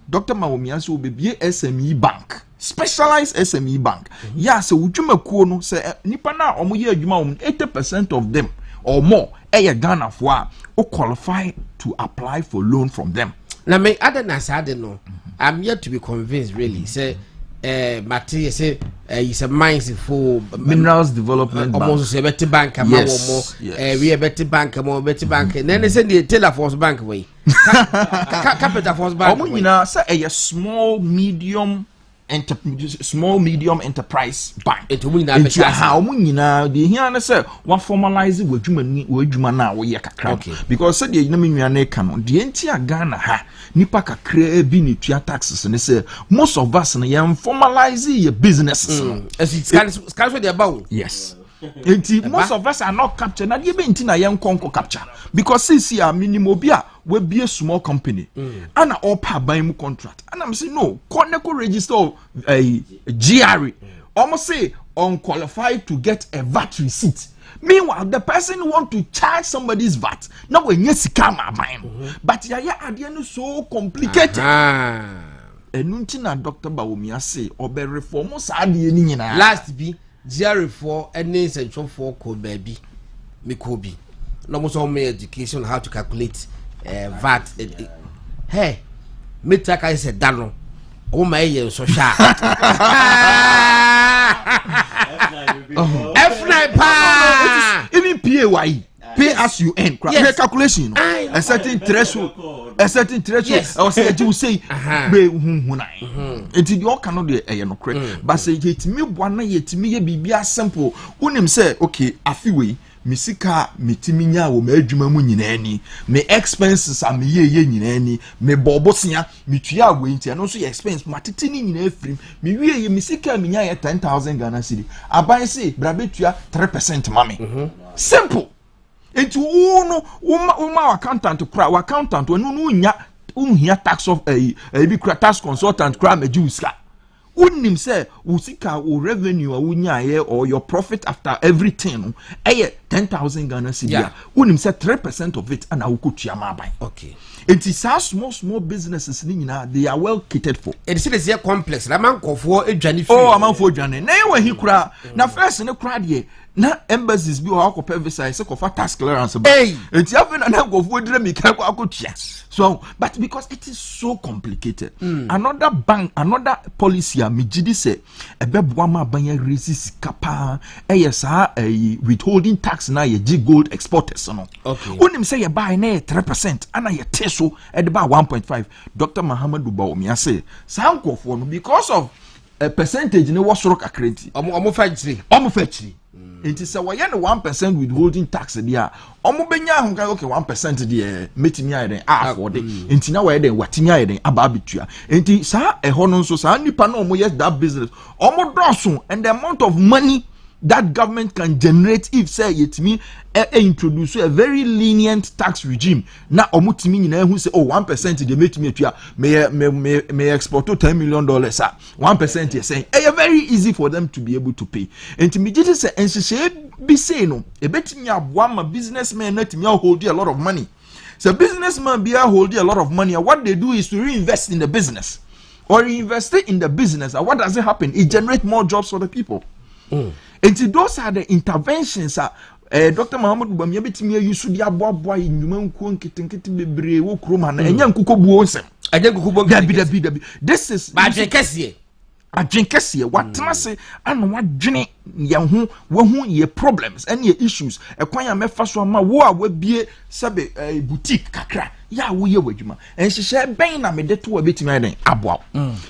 Dr. Bawumia so obebie SME bank specialized SME bank ya se wudwumakuo no se nipa na o mo ye adwuma 80% of them or more Ghana for who qualify to apply for loan from them. Now me other than no, I'm yet to be convinced really. Say Matthew say it's a mines for minerals development almost a better bank we a better bank and then they send the Taylor Force Bank way. Capital Force Bank. Say a small medium enterprise bank. It will not be how munyina the here na say one formalize wadwuma na wo ye kakra because said you know me nua na ka no de enti Ghana ha nipa kakra bi ni tua taxes ne say most of us na ye formalize your businesses no as it's can so dey about yes enti most of us are not captured na dey be enti na ye nkonko capture because see a minimum bi a we be a small company and all pa buy mu contract and I'm saying no connect register a GRE almost say unqualified to get a VAT receipt. Meanwhile, the person want to charge somebody's VAT. Now when you see camera, but yeah, so complicated. Enuntina Dr. Bawumia say obe reform sa ade ni nyina. Last be GR4 any central 4 code baby. Me kobi. No mo so me education how to calculate VAT. Hey, me take I said dano. O ma ye so sha. F9 pa. Even PAYE. Pay as you earn. Yes. Calculation. A certain threshold. A certain threshold. Yes. I was saying you say be hunhunai. It you cannot do no correct. But say yet me bwana yet me ye bibia simple. Unim say okay, afiwe misika mitiminya wo madwuma mu nyina ani. Me expenses am ye nyina ani. Me bobosia mitua we ntia no so ye expense matete ni nyina afrim. Me wie ye misika minya ye 10,000 Ghana cedi. Aban say brabetua 3% mame. Simple. Enti uno uma accountant kra wa accountant no nya unhia tax of bi tax consultant kra majuska unim say usika o revenue a unya ye or your profit after everything 10,000 Ghana cedi unim say 3% of it and awukotua maban. Okay, it is small businesses ni nyina they are well catered for. It is here complex na man kofo adwane fi. Oh amanfo adwane na ye hi kra na first ne kra de na embassies bi o akopɛ visa se kofa tax clearance ba enti afi na go fu dire mi ka akotua. So but because it is so complicated another policy a mejidi se ebeboa ma ban ya raise kapa sa withholding tax na ye gold exporters no. Okay, unim say ye buy na 3% ana ye teso e de ba 1.5. Dr. Muhammadu Bawumia say sankofo no because of a percentage ne was rock accredited omo factory It is a 1% withholding tax there. Benya okay 1% there. Metimi ayden afford it. Enti na why den watimi ayden ababitua. Enti sa ehono so sa nipa na yes that business. Dosun and the amount of money that government can generate if say yetimi introduce a very lenient tax regime. Na timi nyina hu say 1% dey metimi atua may export to $10 million sir. 1% you saying very easy for them to be able to pay. And to me just say NCC be say no e betimi aboa ma businessmen na timi hold a lot of money. So businessman be holding a lot of money and what they do is to reinvest in the business or reinvest in the business and what does it happen? It generates more jobs for the people. And those are the interventions Dr. Muhammad Bawumia betimi yusu dia boaboa nyuma nko nketenkete bebre wo kroma na enya nkuko buo nsem anya nkuko buo dabi this is adwenkese watena se ana wadwene ye ho wo ye problems and ye issues ekwan ya mefa so ma wo a wabie sabe boutique kakra ya wo ye wadwuma enhyehyɛ ben na mede to betimi aden aboa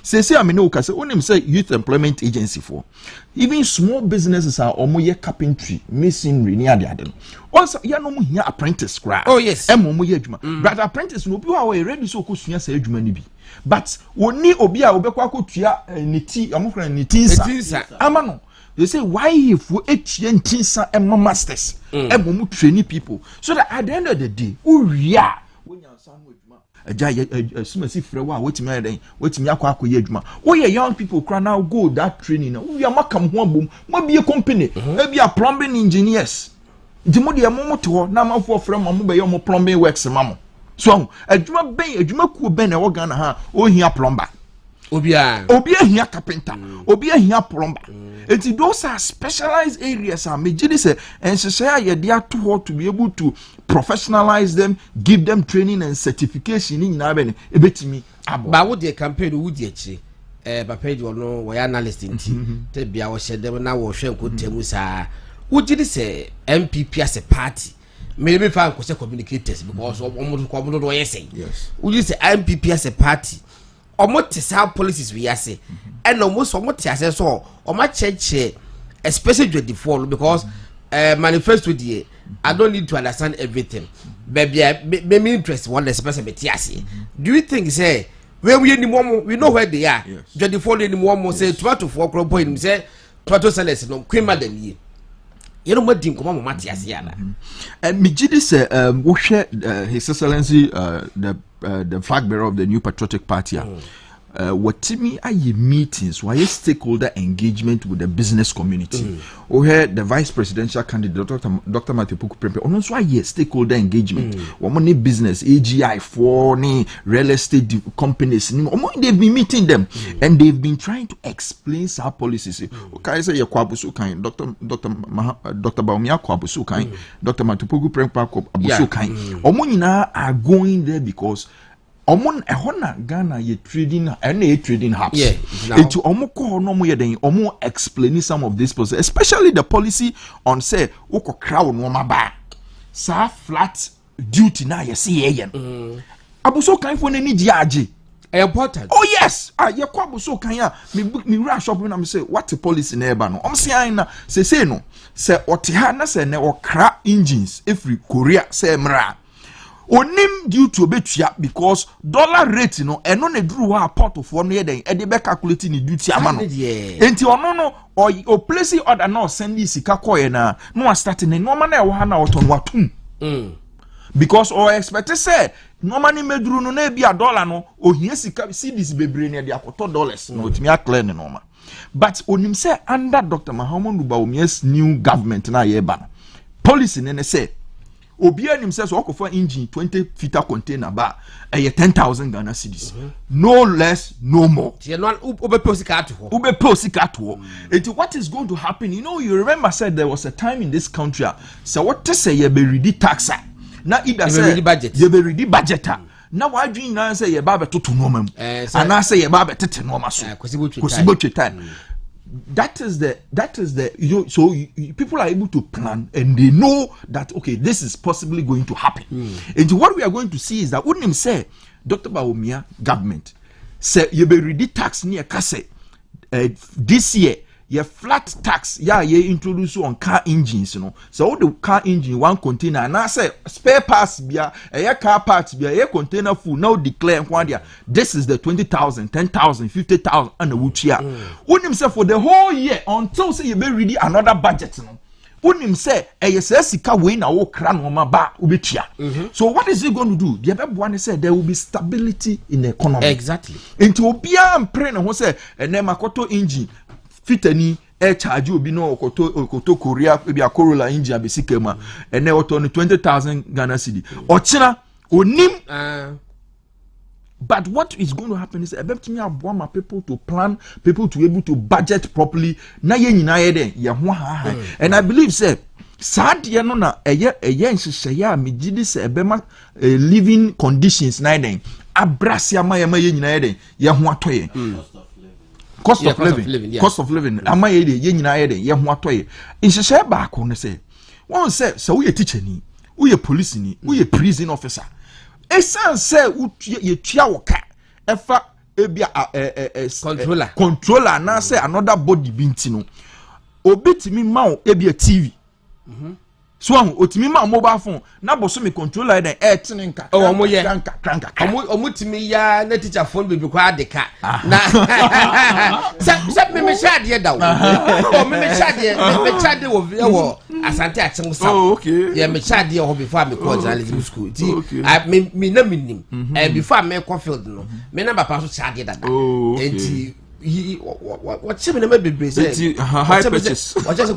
sese amene wo kase onim say youth employment agency for even small businesses are omoye carpentry masonry ni ade no also ya no mo hia apprentice kra oh yes moye adwuma but apprentice no bi wa ready so kosua sa adwuma ni bi but woni obi a obekwa akotua niti amofra niti nsa ama no they say why if we etie ntinsa masters mu train people so that at the end of the day uria wonya san adwuma aja sumasi frɛ wa wetimi aden wetimi akɔ ye adwuma wo ye young people cry now go that training na we makam ho abom mo be company e be a plumbing engineers dimo de mo moto na amafo frɛ mo be yo mo plumbing works mamo so adwuma ku ben na wo Ghana ha o hia plumber obi hia carpenter obi hia plumber. And those are specialized areas are mejidi say enhyehyɛ ye dey to be able to professionalize them, give them training and certification in nyina be ebetimi abo ba wo de campaign wo di akire papa di ono wo analyst nti te bia wo hye dem na wo hwe nkontemu saa wo gidi say MPP as a party maybe fan ko say communicators because omo do yes wo gidi say MPP as a party omo te sa policies we ase and almost omo te ase so omo cheche especially the fall because manifesto die I don't need to understand everything baby me interest one the special te ase do you think say when we anymore we know where they are the fall anymore say tomato for crop point say tomato sellers no queen madam ye you know what dinko mama te ase ya na and me gidi say wo hwe his excellency the flag bearer of the New Patriotic Party watimi aye meetings, why stakeholder engagement with the business community. Here the vice presidential candidate Dr. Matthew Puku-Prempeh, ono so aye stakeholder engagement. Woman business, AGI for ni real estate companies, they've been meeting them and they've been trying to explain our policies. Okay, say Yakwabusu kind, Dr. Bawumia Kwabusu kind, Dr. Matthew Puku-Prempeh Kwabusu kind. Omo are going there because Omon ehona Ghana ye trading and trading hubs. Yeah. Into omoko no mo yeden omo explaining some of this policy, especially the policy on say woko crowd no maba. Sa flat duty na ye see yen. Abuso kan for ni diaje. Important. Oh yes. Ye kwa abuso kan ya me rush shop na me say what the policy na eba no. Say na say no. Say ote ha na say ne okra engines every Korea say mra. Onim due to betua because dollar rate no eno ne duru wa port for no yeden e de be calculate ni duty ama no enti ono no o place order na send sika koye na no start ne no ma na e wo ha na oton watum because o expect say no ma ni meduru no na bia dollar no ohia sika cedis bebre ne de akoto dollars no otimi aclear ne no ma but onim say under Dr. Mahamudu Bawumia's new government na ye ba no policy ne say Obia himself so for engine 20 feet container ba 10,000 Ghana cedis. No less, no more. What is going to happen? You know, you remember said there was a time in this country. So what to say you be ready taxa. Now either say budget. You be ready budgeter. Now why do you now say you baba to normal? And I say you baba to normal so. That is the you know, so people are able to plan and they know that okay, this is possibly going to happen. And what we are going to see is that when him say Dr. Bawumia government say you be ready tax near kase this year your flat tax ye introduce on car engines, you know. So all the car engine one container and I say spare parts bia a car parts bia a container full now declare this is the 20,000, 10,000, 50,000 and the wuchia. When himself for the whole year until say you be ready another budget, you know. When him say sika we na wo kra no ma ba ubetia. So what is he going to do? The other one said there will be stability in the economy. Exactly. Into obia mpre na ho say ene makoto engine fitani charge obi no okoto Korea maybe a Corolla engine abisike ma ene oto no 20,000 Ghana cedi ochina onim. But what is going to happen is ebetimi aboa ma people to plan, people to be able to budget properly na ye nyina ye den ye ho ha. And I believe say sad ye no na eye nhihye ya megidi se ebema living conditions na den abrasia ma ye nyina ye den ye ho atoye. Cost of living. Ama ye nyina ye den ye ho atoye. Nhihye ba ko no say won say so we teacher ni, we police ni, we prison officer. Esan say ye tua woka efa ebia controller na say another body binti no obetimi ma o ebia TV so otimi ma mobile phone na boso me controller den tenenka omo ye kranka omo timi ya na teacher phone be kwa deka na se me shade da wo me shade wo asante achim sa yeah me shade ho before me call journalism school ti me na minim before me call field no me na papa so shade da enti what me na be say high purchase what just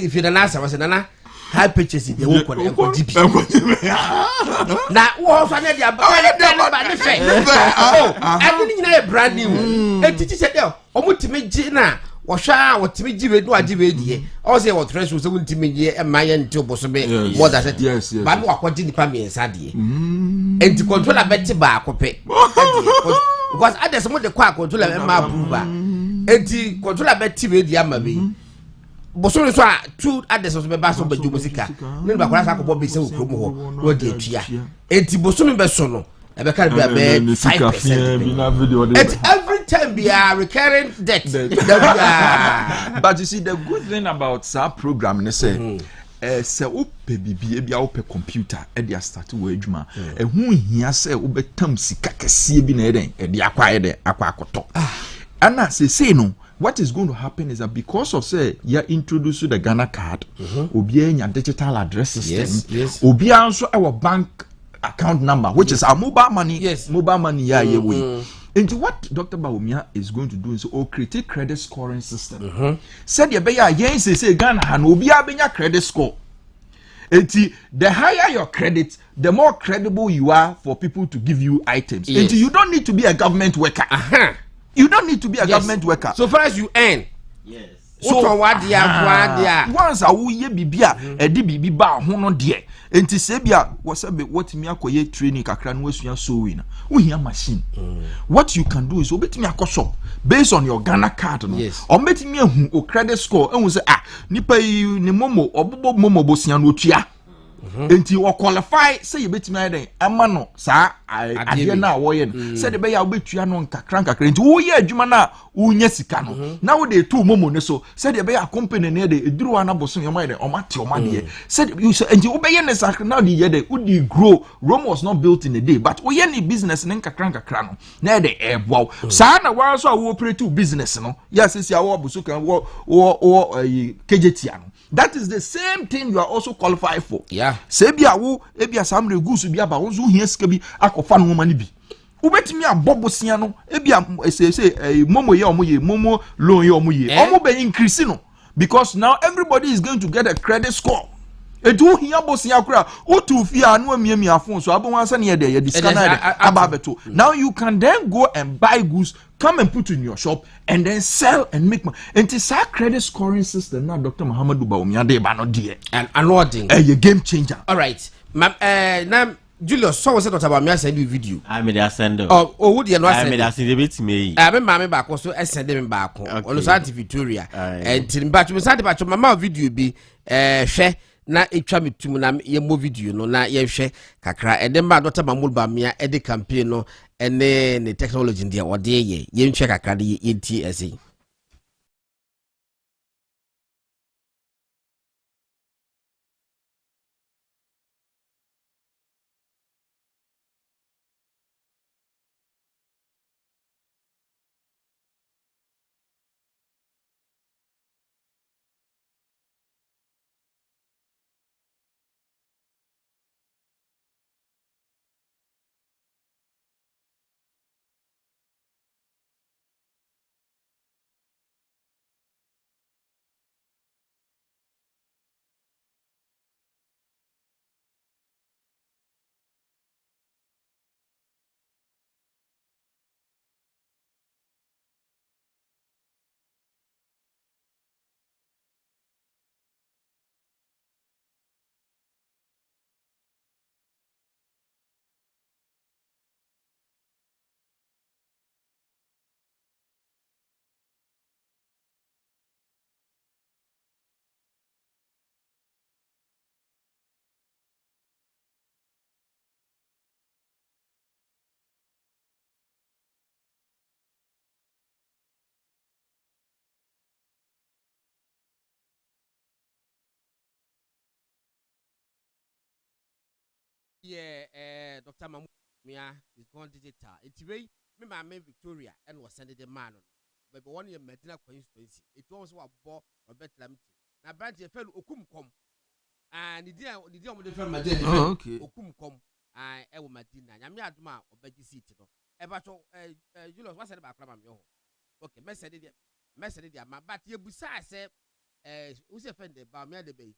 if you don't answer was na high purchase the work on DP na wo fa na dia ba ne fe adini na brand new etiti se dey omutimi gi na wo hwa wotimi gi be no agi be die o say wo threshold so wutimi gi e maye nti oboso be more than that ba me wakodi nipa me nsa die enti controller beti ba akope because others mo de kwa controller e ma approve enti controller beti be die ama be boso so a two others so be ba so be jumosika ne ba kwara sa akobọ be se okrom ho wo de atua enti boso me be so no e be ka be 5%. It's every time be a recurring debt. But you see the good thing about our program is say se ope bibi e bia ope computer e dia start wo adwuma e hu hia se obetam sika kese bi na eden e dia akwa akoto ana say no. What is going to happen is that because of say you introduce the Ghana card, obi enya digital address system, obi also our bank account number, which is our mobile money. Yes. Mobile money we. Into what Dr. Bawumia is going to do is create a credit scoring system. Said you be a say Ghana and will be a credit score. The higher your credit, the more credible you are for people to give you items. Yes. You don't need to be a government worker. You don't need to be a government worker. So far as you earn. Yes. So once I will ye bibia, a dibi ba hono dear. Enti sebia was what me akoye training kakra no asua sewing. We hear machine. What you can do is obet me shop based on your Ghana card no. Yes. Or met me a credit score and we say nipa yi ni momo obobo momo bosia no tua. Enti wo qualify say you bet me den ama no sa ade na wo ye no. Say de be ya obetua no kakra enti wo ye adwuma na unya sika no. Na wo de tu momo ne so say de be ya company ne de eduru ana boso ye ma de o mate o ma de. Say you say enti wo be ye ne sakra na de ye de wo di grow. Rome was not built in a day, but wo ye ni business ne kakra no. Na de ebow. Sa na wa so wo operate business no. Yes say awo boso kan wo KJT ano. That is the same thing you are also qualified for. Yeah. Sebia wo ebia samre gusu bia ba wonzo hia sika bi akofa no ma ne bi. Ubetimi abobosia no ebia momo ye omoye momo loan ye omoye. Omo be increase no because now everybody is going to get a credit score. Edu hia bosia kura otu fi anu amiami afon so abon ansa ne ye discount ababeto. Now you can then go and buy goods, come and put in your shop and then sell and make money. And it's a credit scoring system now Dr. Muhammadu Bawumia de ba no de and anoding a game changer. All right. Now Julius, so was it Dr. Bawumia send you video? I made a send. Oh, would you not I send? made a send a bit to me. I remember back also I send them back on Santi Victoria and till back to Santi back to mama video be share na etwa metum na ye mo video no na ye hwe kakra e dem ba Dr. Bawumia e de campaign no ene ne technology dia ode ye nhwe kakra de ye TSA. Yeah, Dr. Bawumia is gone digital. It's very me my Victoria and was sending the man on. But one year Medina constituency. It was what bought Robert Lamity. Now branch a fellow Okum come. And the day with the firm Medina Okum come and Ewo Medina. Yami Adma or Betty City. Ebato Julius was said about Clamam. Okay, message the man, but you besides say who's offended by me the bay.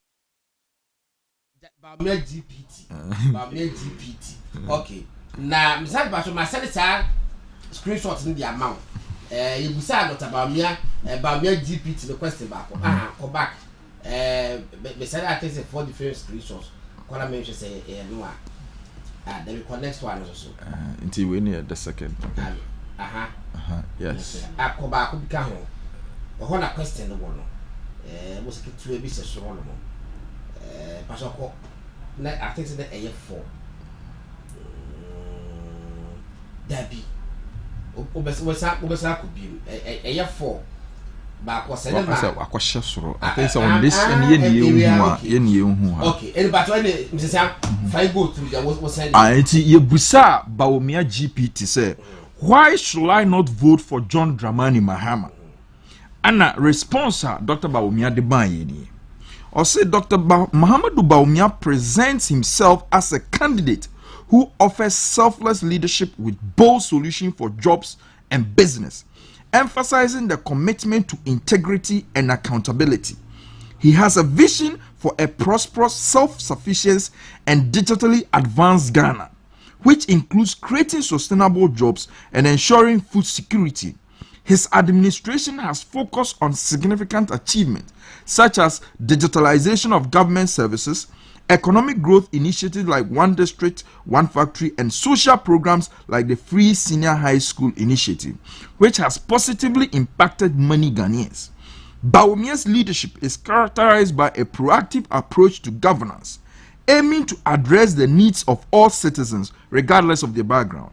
Bawumia GPT. Bawumia GPT. Okay. Now, Mr. Basho, my son is screenshots in the amount. You decide Dr. Bawumia GPT the question back. Come back. Mr. I take 4 different screenshots. Call a mention say, no. Then we connect one also. Until we near the second. Yes. I come back. We can home. But one question the one. Was it to a business or no? Pasoko na I think it's the AF4 Debbie obesa could be AF4 ba ko sele ma akwahye soro I think so on this and ye hu okay and but when Mrs. Sam 5 go through there was sending ye busa Bawumia GPT say why should I not vote for John Dramani Mahama and response Dr. Bawumia de ban ye or say Dr. Muhammadu Bawumia presents himself as a candidate who offers selfless leadership with bold solutions for jobs and business, emphasizing the commitment to integrity and accountability. He has a vision for a prosperous, self-sufficient, and digitally advanced Ghana, which includes creating sustainable jobs and ensuring food security. His administration has focused on significant achievements such as digitalization of government services, economic growth initiatives like One District, One Factory, and social programs like the Free Senior High School Initiative, which has positively impacted many Ghanaians. Bawumia's leadership is characterized by a proactive approach to governance, aiming to address the needs of all citizens regardless of their background.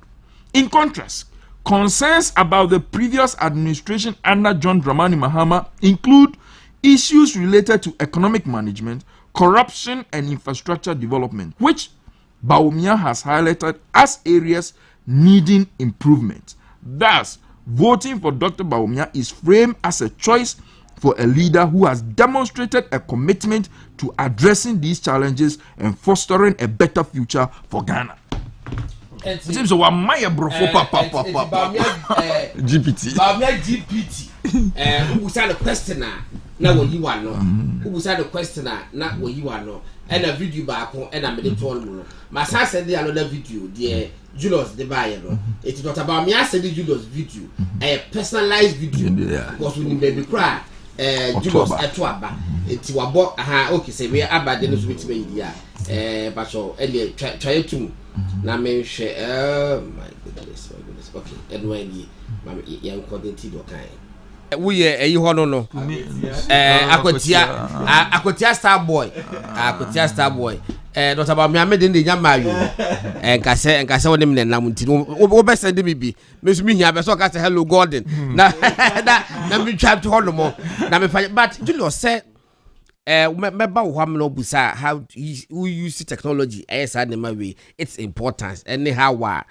In contrast, concerns about the previous administration under John Dramani Mahama include issues related to economic management, corruption, and infrastructure development, which Bawumia has highlighted as areas needing improvement. Thus, voting for Dr. Bawumia is framed as a choice for a leader who has demonstrated a commitment to addressing these challenges and fostering a better future for Ghana. It seems so. GPT. Bawumia GPT. Who said the question? Na wo yiwa no who said the question na wo yiwa no and a video back and a minute no my son said the another video the Julius the buyer no it is not about me. I said the Julius video a personalized video because we baby cry Julius etwaba it wabo okay say we abade no so bit be dia but so try to na me share my goodness okay and when you coordinate do kind we eyi hono no akotia star boy Dr. Bawumia me de nyama yo nkase woni me nam nti wo be send me bi me so me hia be so ka say hello golden na me twa to hono mo na me but Julius say me ba wo am no busa how we use technology as an way its importance anyhow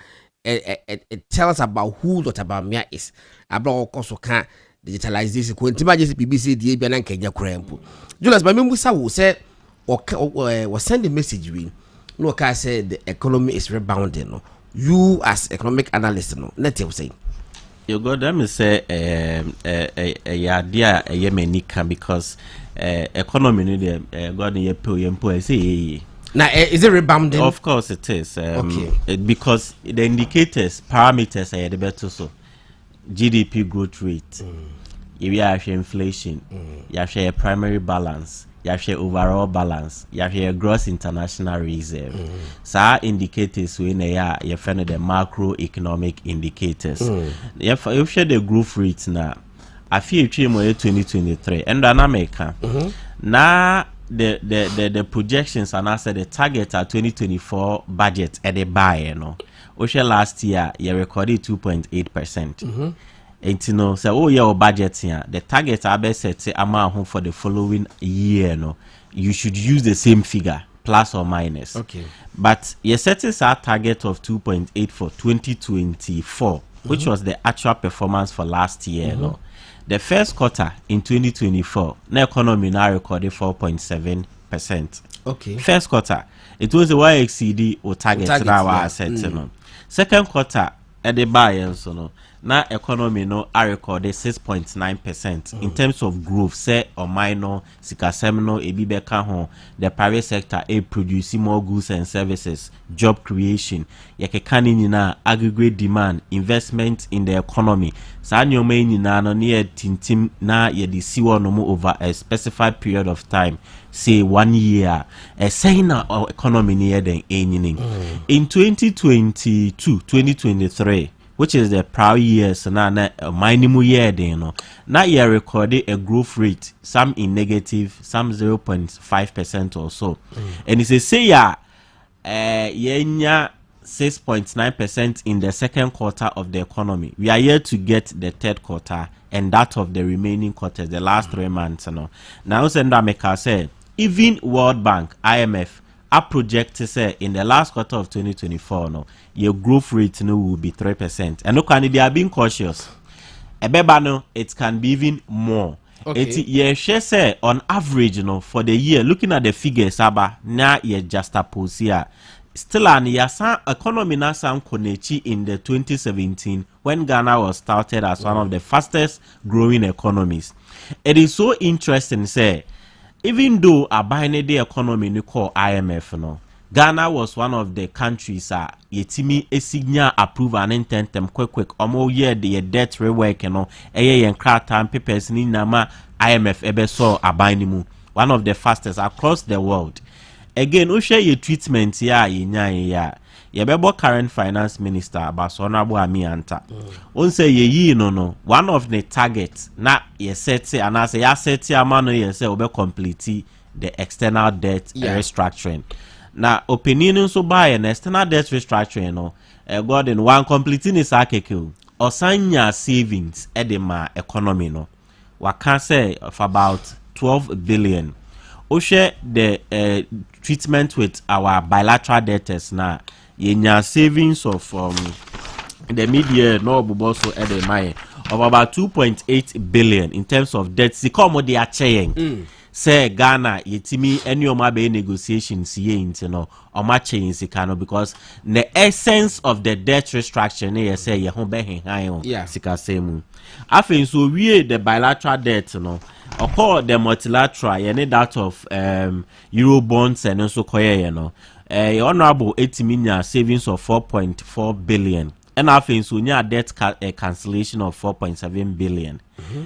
it tells about who Dr. Bawumia is about also can digitalization ko ntima je BBC die bia na nkanya krampo Julius ba membusa wo say or send a message we no ka say the economy is rebounding no you as economic analyst no let you say you got them say idea yemenika because economy no the god ye pay say now is it rebounding? Of course it is okay. Because the indicators parameters are the better so GDP growth rate, you have inflation, you have a primary balance, you have a overall balance, you have a gross international reserve. So our indicators when they are you find the macroeconomic indicators. You share the growth rate now. I feel 2023 and America. Now the projections and also the target at 2024 budget at the buy, last year you recorded 2.8%. And you know, so your budget here, the target I best set amount for the following year, you should use the same figure, plus or minus. Okay. But you set a target of 2.8 for 2024, which was the actual performance for last year. The first quarter in 2024, the economy now recorded 4.7%. Okay. First quarter, it was a YXCD or target that was set. Second quarter, at the buy-ins, now economy I recorded 6.9% in terms of growth. Say or minor, sikasemino, ebibeka hon. The private sector producing more goods and services, job creation. Yakekani nina aggregate demand, investment in the economy. Sa nyome nina no near tintim na yedi siwa nomu over a specified period of time. Say 1 year. Saying our economy near the ending. In 2023, which is the prior year, so now minimum year then now you recorded a growth rate, some in negative, some 0.5% or so. And it's a say 6.9% in the second quarter of the economy. We are here to get the third quarter and that of the remaining quarters, the last 3 months. Now Sendameka said even World Bank, IMF I project to say in the last quarter of 2024, your growth rate will be 3%. And look, they are being cautious. It can be even more. Okay. Say on average, for the year, looking at the figures, now you just a here. still an yasa economy na sam konechi in the 2017 when Ghana was started as one of the fastest growing economies. It is so interesting say even though a binary economy ni call IMF no, Ghana was one of the countries yetimi esignya approve and intent them quick omo year the debt rework no yen krata papers ni nama IMF ebe so abanimu one of the fastest across the world. Again, we share your treatment ya yebebo current finance minister Abasona Bawumia. On say ye no one of the targets na ye set and as ya set ya man ye say obe complete the external debt restructuring. Na opinion so by an external debt restructuring no God in one completing is akeke osanya savings edema economy no we can say of about 12 billion. We share the treatment with our bilateral debtors now. Yenya savings of the media no buboso edema of about 2.8 billion in terms of debt. Sikomo they are chaying. Say Ghana yetimi any oma be negotiations ye into no oma change sikano because the essence of the debt restructuring ye say ye ho be hen sika semu. Afin so we the bilateral debt no or call the multilateral ye need that of euro bonds and also koye no honorable 80 million savings of 4.4 billion. And I think so near debt cancellation of 4.7 billion.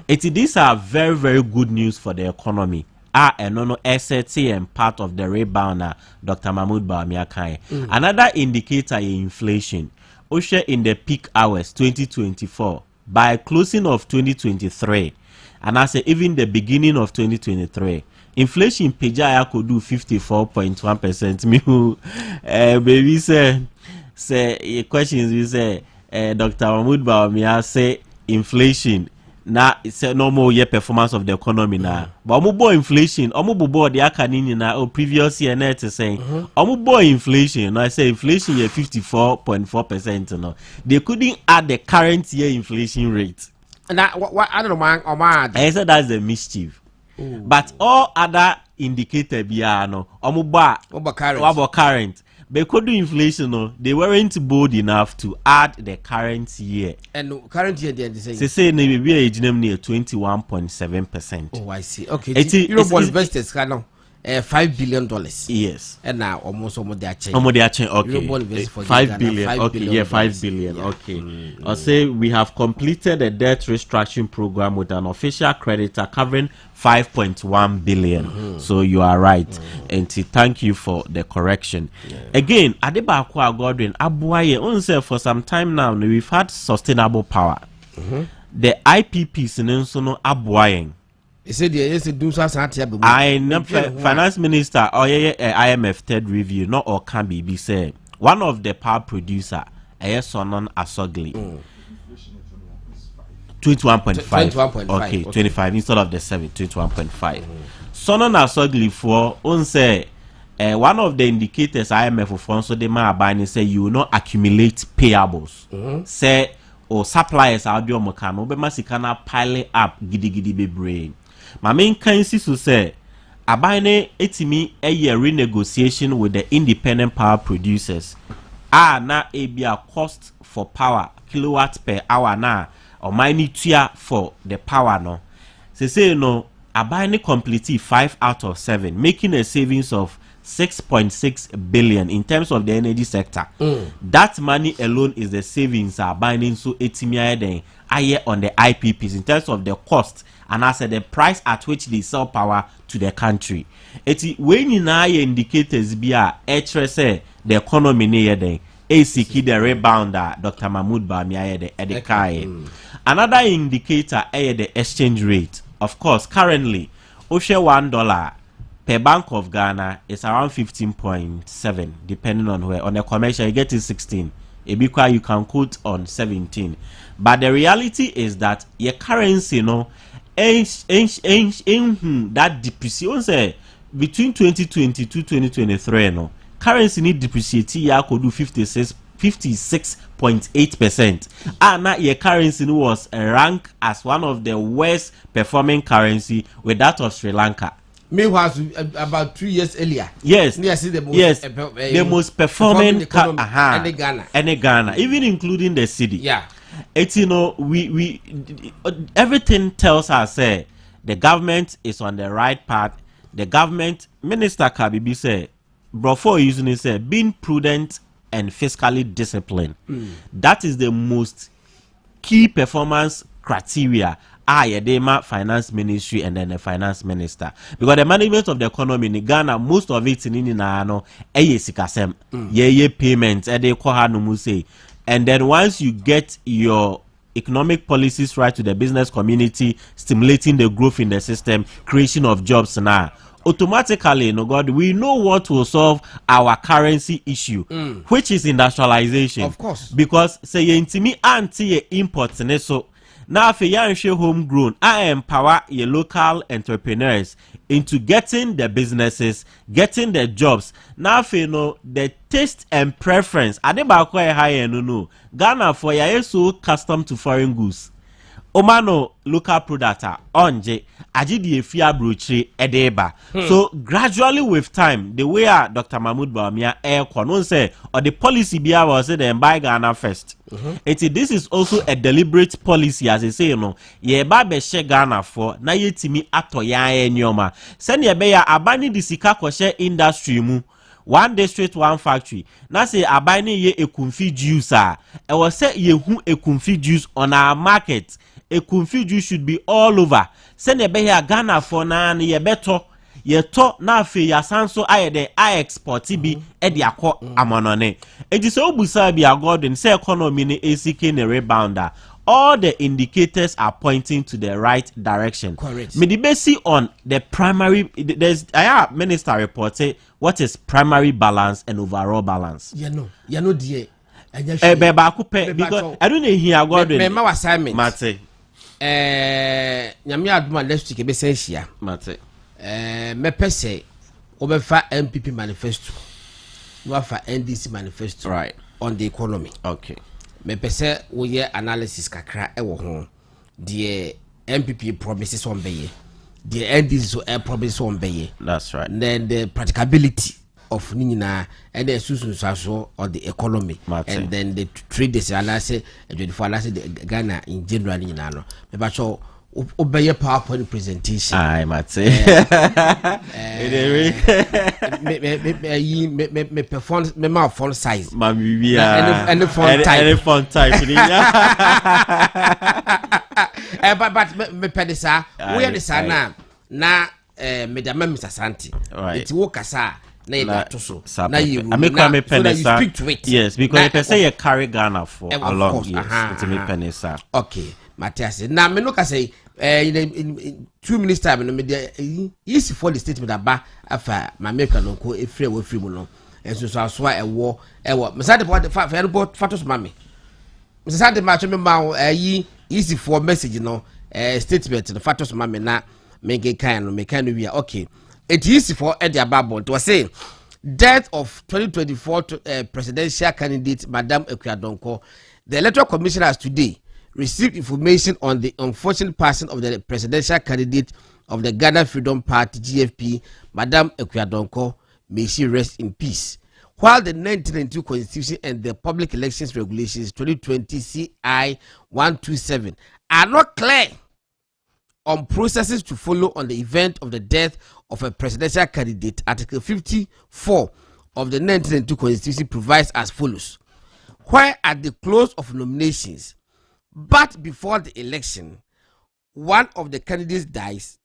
These are very, very good news for the economy. And no SAT and part of the rebound Dr. Mahmoud Bawumia kai. Another indicator is inflation. Osha in the peak hours 2024 by closing of 2023 and I say even the beginning of 2023 inflation pejaya could do 54.1%. Me who baby say questions we say Dr. Mahmoud Bawumia say inflation na say no more year performance of the economy na but omubo inflation omubo the akanini na previous year net saying omubo inflation na say inflation year 54.4% no they couldn't add the current year inflation rate na what I don't know I said that's the mischief. But all other indicator biya no omubo current because the inflation, no, they weren't bold enough to add the current year. And current year, they say maybe a near 21.7%. Oh, I see. Okay, Eurobond investors can $5 billion. Yes. And now almost they are changing. Okay. 5 billion. Okay, yeah, 5 billion. Okay. I'll say we have completed a debt restructuring program with an official creditor covering 5.1 billion. So you are right. And thank you for the correction. Again, Adebakwa Godwin Abuaye onse for some time now we've had sustainable power. The IPPs in Ensono Abuaye. He said finance minister or IMF third review not or can be said one of the power producer Sonon Asogli 21.5 okay 25 instead of the 7 21.5 Sonon Asogli for on say one of the indicators IMF for so they might buy and say you will not accumulate payables say or suppliers audio mokano be masikana pile up gidi bebre. My main currency to say abane etimi a year renegotiation with the independent power producers na a cost for power kilowatt per hour na or mine tia for the power no say no abane complete 5 out of 7 making a savings of 6.6 billion in terms of the energy sector. That money alone is the savings are binding so etimi aye on the IPPs in terms of the cost and I said the price at which they sell power to the country. When you now indicators be say the economy near the ACK the rebounder Dr. Mahmoud Bawumia the kai. Another indicator the exchange rate. Of course, currently $1 per Bank of Ghana is around 15.7 depending on where. On a commercial you get it 16. Ebikwa you can quote on 17. But the reality is that your currency that depreciation say between 2022 2023 currency need depreciate ya could do 56.8%. And now your currency was ranked as one of the worst performing currency with that of Sri Lanka. Meanwhile, about 3 years earlier. Yes. The most performing economy any Ghana, even including the city. Yeah. It's we everything tells us the government is on the right path. The government Minister Kabibi said, before using it, said being prudent and fiscally disciplined. That is the most key performance criteria. Yedema finance ministry and then the finance minister, because the management of the economy in Ghana, most of it in Inano sikasem ye payments and then once you get your economic policies right to the business community, stimulating the growth in the system, creation of jobs now, automatically, God, we know what will solve our currency issue, which is industrialization. Of course, because say intimi anti imports so. Now, if you are homegrown, I empower your local entrepreneurs into getting the businesses, getting the jobs. Now, if you know the taste and preference, I never quite high no. Ghana for you so accustomed to foreign goods. Omano local product onje ajidi efia brochire edeba. So gradually with time, the way Dr. Mahmoud Bawumia kono say or the policy bia was say them buy Ghana first. This is also a deliberate policy, as I say, ye ba be she Ghana for na yetimi atoya enyoma. Send ye be ya abani di sika kwhye industry mu. One district, one factory. Now say abani ye ekumfi juice e was say ye hu ekumfi juice on our market. Ekumfi juice should be all over. Send ye be here Ghana for na ye beto. Ye to na fe ya sanso aye de I export bi e de akọ amonone. Enti so busa bi agodin say economy ni ACK ne rebounder. All the indicators are pointing to the right direction. Correct. Me the base on the primary. There's minister reported what is primary balance and overall balance. You know, dear. Because I don't hear Gordon. Me my assignment. Mate. Nyame aduma next week be sensia. Mate. Me pese obefa MPP manifesto. No fa NDC manifesto. Right. On the economy. Okay. Me pese wo ye analysis kakra e wo ho. The MPP promises on beye. The NDC so promises on beye. That's right. Then the practicability of Nina and the susu on the economy. Mate. And then the trade this say Ghana in general Nina. Me so obey PowerPoint presentation. I might say. Me perform me my font size. And the font type. Any font type. But me pedesa. We are the sana na me da Mr. Santi. Right. It's wo kasa na ida to so. Na you. I make me pedesa. Speak to it. Yes, because you say you carry Ghana for along. Course, yes, it's me pedesa. Okay. Matthias, now me look say in 2 minutes time no me dey easy for the statement aba afa ma make no ko efre wo free mu no enso so aso ewo me say the photos mama me say the match me ma easy for message no statement the photos mama na me kan no wi okay it easy for the ababon to say death of 2024 presidential candidate Madam Ekwadonko. The Electoral Commission has today received information on the unfortunate passing of the presidential candidate of the Ghana Freedom Party GFP, Madam Ekwadonko. May she rest in peace. While the 1992 Constitution and the Public Elections Regulations 2020 CI 127 are not clear on processes to follow on the event of the death of a presidential candidate, Article 54 of the 1992 Constitution provides as follows: where at the close of nominations, but before the election, one of the candidates dies,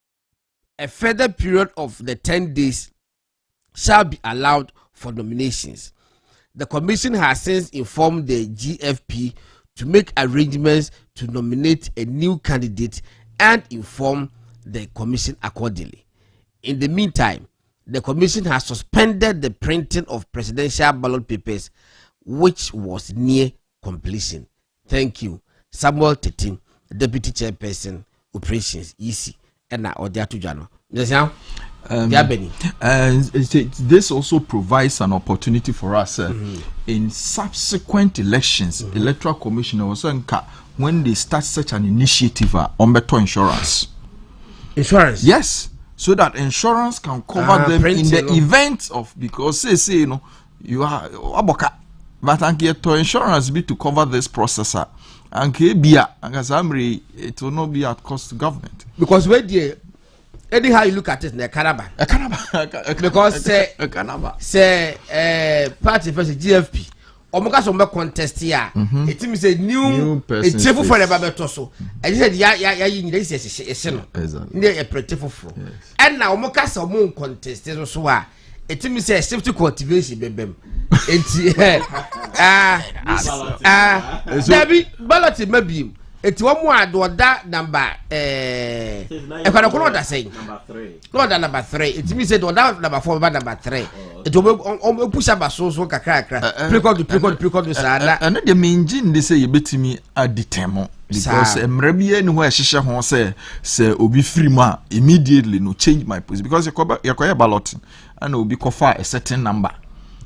a further period of the 10 days shall be allowed for nominations. The commission has since informed the GFP to make arrangements to nominate a new candidate and inform the commission accordingly. In the meantime, the commission has suspended the printing of presidential ballot papers, which was near completion. Thank you. Samuel Tetim, Deputy Chairperson, Operations, EC, and now Odiatu Jano. This also provides an opportunity for us in subsequent elections. Electoral Commission also when they start such an initiative on better insurance. Insurance? Yes. so that insurance can cover them in the no. event of, because say you know you are aboka but and get to insurance be to cover this processor and bia and it will not be at cost to government, because where the anyhow you look at it, the Canaba, because say party versus GFP. Omoka so contest here. It means a new person for the Babeto so. I said ya you need is a pretty for. And now Omoka so moon contest so it means a safety cultivation bebem. Debbie ballot maybe it's one more do that number if I don't that saying not that number 3 it means that number 4 number 3 it will push up a so kakra pre-code sana and the main gene they say you bet me at the time because mrebie no where hihye ho say obi free ma immediately no change my position because you ballot and obi kofa a certain number.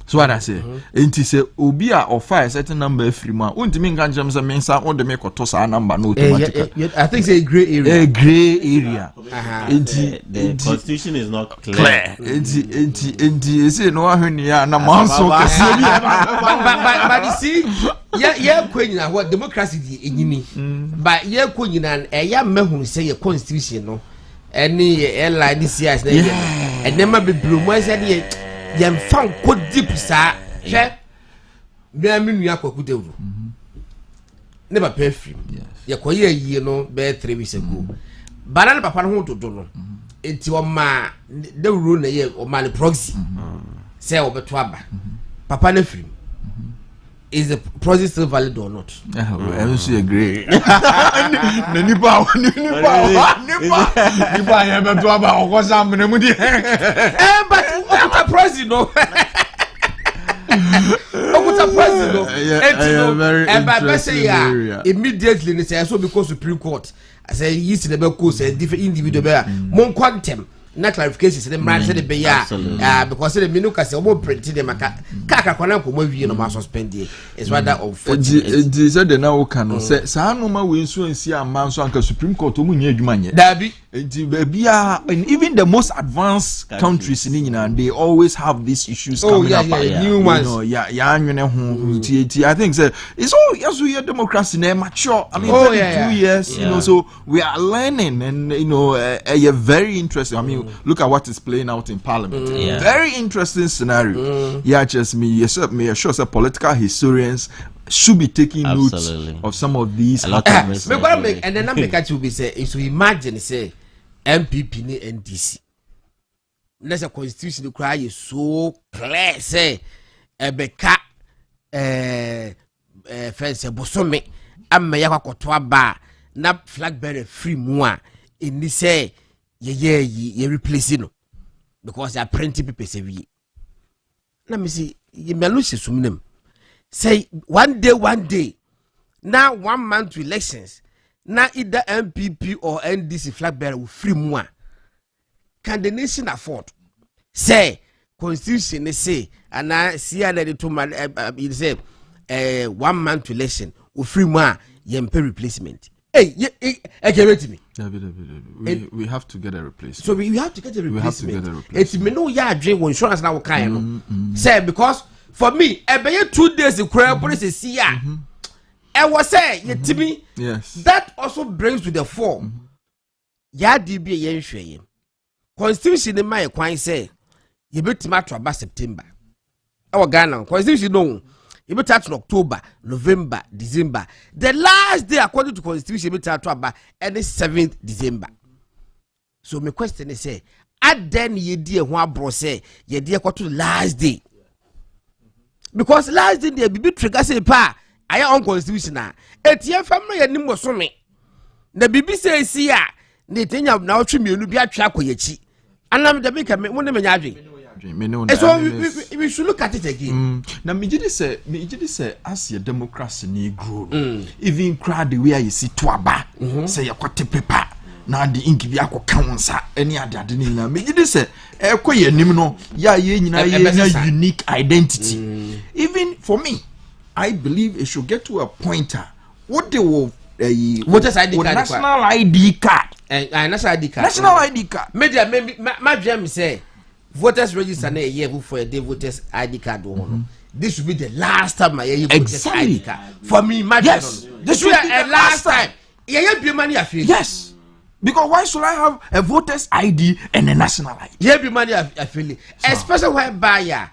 So what I say, enti say obi a offer a certain number free man. Untimi nka njam say mensa on the make toss a number no automatically. I think it's a gray area. A gray area. The constitution is not clear. Enti say no ahuni ya na manso kase bi. But you see, yeah kwanyina what democracy di enyini. But yeah kwanyina ya mehun say your constitution no. Any airline this year and never be blue mo say yem fan ko deep sa hwe me aminu yakwaku dewru ne ba perfume ye koye yie no be 3 weeks ago banana papa no dodo no enti o ma dewru na ye o ma le proxy say obeto aba papa na film is the proxy still valid or not? I don't see a great. Nipa ya beto aba okosa amene mu di. But okuta proxy no. Okuta proxy no. And immediately they say so because Supreme Court I say yes the be course different individual be mon quantum na clarification say the man say the be ya because the minuka say omo print them kaka kwana ko mawie no ma suspend is rather unfortunate. They said the now can say sa no ma we nso ansi ama nso anka Supreme Court omo nya adwuma nye dabi bia and even the most advanced countries in England they always have these issues coming up new ones anwene ho I think say it's all yes we are democracy na mature I mean 2 years you know so we are learning and you know very interesting I mean look at what is playing out in parliament very interesting scenario just me sure say political historians should be taking notes of some of these and then I make at you be say if you imagine say MPP ni NDC let's say constitution cry is so clear say ebeka fence bosome amma yakwakoto aba na flag bearer free mu a eni say ye replace no because they are printing people say we na me see ye melusi sumnem say one day now 1 month to elections now either MPP or NDC flag bearer will free more. Can the nation afford? Say constitution say and I see that to man it say 1 month to election will free more yempe replacement. Hey, give to me. We have to get a replacement. So we have to get a replacement. It's me no ya dream insurance now kind say because for me e 2 days the crowd police see ya. I was saying, Yetimi, yes. That also brings to the form. Yadi be yen shwe. Constitution in my quine say, you bet matter about September. Our Ghana, Constitution no. You bet in October, November, December. The last day according to Constitution, you bet about any 7th December. So my question is say, at then ye dear one bro say, ye dear go to last day. Because last day there be trigger say pa. Aya unconstitutional. Etie family ya nim so me. Na bibi say si a na tenya na otwe mienu bi atwa akoyechi. Anam de make me won me nya adwen. So we should look at it again. Na me gidi say as your democracy ni grow. Even crowd the way you see to aba. Say yakote paper. Na the ink bi akoka wonsa any ade ni na me gidi say ekoye nim no ya ye nyina ye unique identity. Even for me I believe it should get to a point what they will voters ID card national ID card national ID card national ID card media my dream say voters register na year for a day voters ID card this will be the last time I hear voters ID card for me yes this will be the last time be money I feel yes because why should I have a voters ID and a national ID be money I feel especially when buyer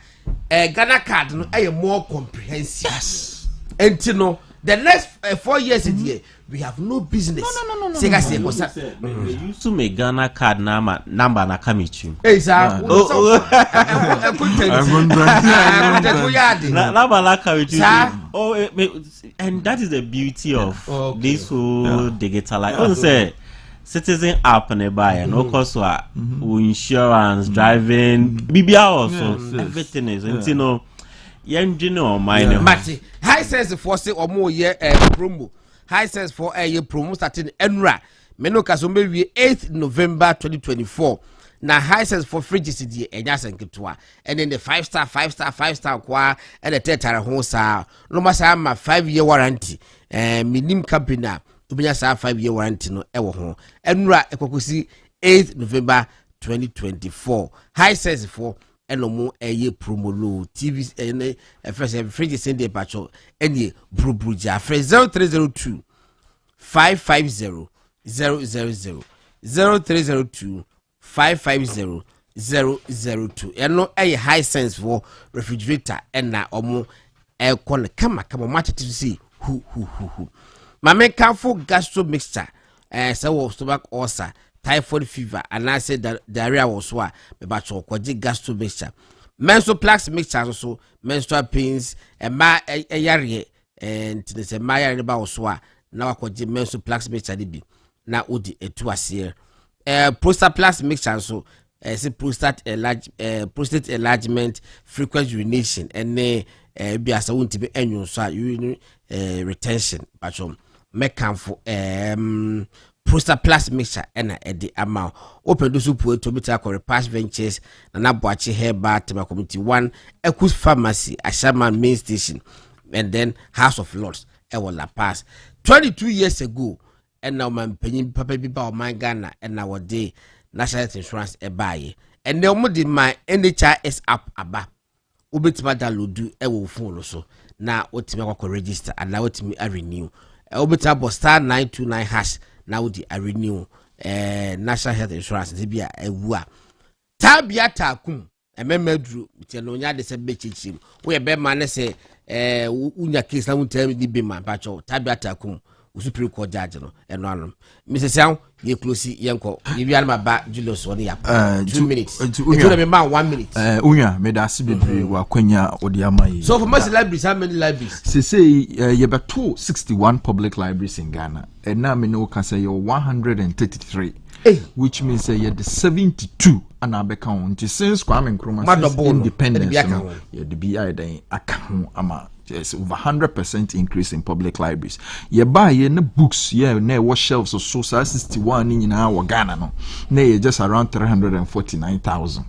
Ghana card no more comprehensive yes and you know the next 4 years in the year we have no business. No. They used to make Ghana card number na kamichu. Hey sir. And that is the beauty of this whole digital life. Say citizen app nearby and of course insurance, driving, BBR also everything is you know. Mati high sense for say or more year promo high sense for a year promo starting enra meno kasombe we 8th November 2024 na high sense for fridges die enya senketwa and then the 5-star kwa and the tetara ho sa no masa ma 5-year warranty minim company na ubenya sa 5-year warranty no ewo ho enra ekokosi 8th November 2024 high sense for enomo eye promo low TV first fridge send the pacho any bruja for 0302 550 000 0302 550 002 eno eye high sense for refrigerator na omo aircon kama match to see who mame careful gastro mixture so stomach ulcer typhoid fever and I said that diarrhea was what about kwaji gastro mixture menstrual plaques mixture also menstrual pains and my yare and to the my about also now kwaji menstrual plaques mixture be na odi etu ase prostate plaques mixture so prostate enlargement frequent urination and be as a won't be annual so urinary retention but mekanfo prostate plus mixture ena edi amount open do supu to bita ko past ventures na boachi herba tema community 1 Ekus pharmacy Ashaman main station and then House of Lords La Paz 22 years ago and now man penyin papa bi ba o man Ghana and now day national insurance buy and now mo di my NHIS app aba obetima download ewo phone so na otimi ko register and now otimi renew obeta bo star 929 hash now the renew national health insurance they be a wua tabia takum ememedru biteno nya de se bechichim we be man say unya case na untem di be man pacho tabia takum usupiri ko judge no eno anom Mrs. Young ye close yenko ye wi alma ba Julius woni ya 2 minutes it will be man 1 minute unya me da se bebre wa kwanya odi amayi so for most libraries how many libraries say ye beto 61 public libraries in Ghana and now me no can say you 133 which means say the 72 and abeka since Kwame Nkrumah independence no ye the BI then aka ama yes, over 100% increase in public libraries. Ye buy ye na books ye na what shelves of so 61 in our Ghana no. Na just around 349,000.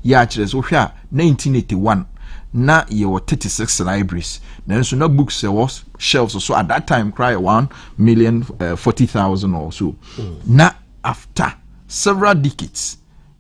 Ye actually so here 1981 na ye were 36 libraries. Then so no books was shelves so at that time cry 1,040,000 or so. Na after several decades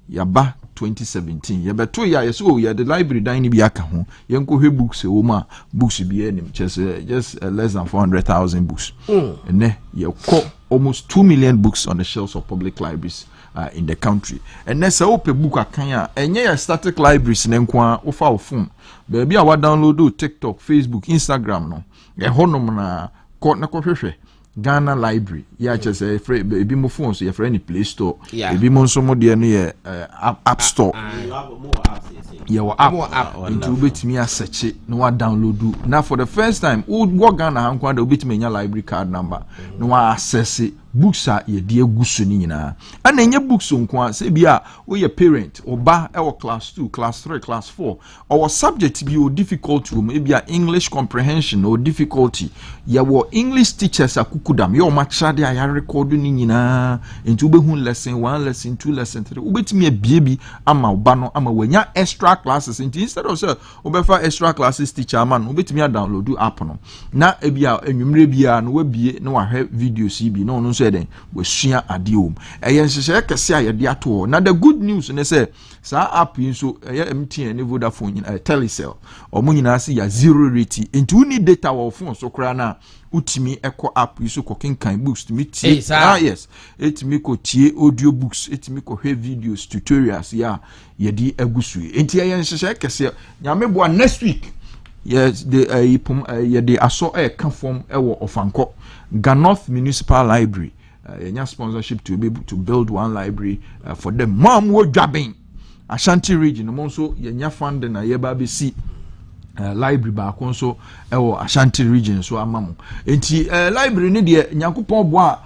ye ba 2017 ye beto ya so ye the library dan bi aka ho ye nko hwe books e wo ma books bi enim just less than 400,000 books and ye ko almost 2 million books on the shelves of public libraries in the country and then so open book akan a enye ya static libraries ne nko a wo fa wo phone baby a wa download TikTok, Facebook, Instagram no ye honom na ko na ko hwehwe Ghana Library ya just ebi mo phone so ye friend ni Play Store ebi mo nso mo de no ye App Store ye wa app into betimi a search no wa download na for the first time wo Ghana hankwa da betimi nya library card number no wa access books a yɛde agusu ni nyina ana enye books nko a se bia we parent oba e wo class 2 class 3 class 4 or subject bi o difficult room e bia English comprehension or difficulty ya wo English teachers akukudam ye o ma kyade a ya record ni nyina nti obehu lesson 1 lesson 2 lesson 3 obetimi abie bi ama oba no ama wanya extra classes nti instead of say obefa extra classes teacher man obetimi download app no na e bia enwumre bia no wabie na wahwe videos bi no no so den we sua adeom eye nhyehyɛ kese a yɛde ato na the good news ne say sa app yi so eye MTN ne Vodafone Telecel omo nyina se ya zero rate nti we need data wo phone so kra na utimi eko app yi so kokenkan books to meet yes etimi ko tie audio books etimi ko hwe videos tutorials ya yɛde agusu nti eye nhyehyɛ kese nyame boa next week yes the aso ka form ewo ofanko North Municipal Library enya sponsorship to be able to build one library for them mom wo dwabin Ashanti region mo nso yenya funding na yeba be see library ba ko nso ewo Ashanti region so amamo enti library ne de Nyankopon bo a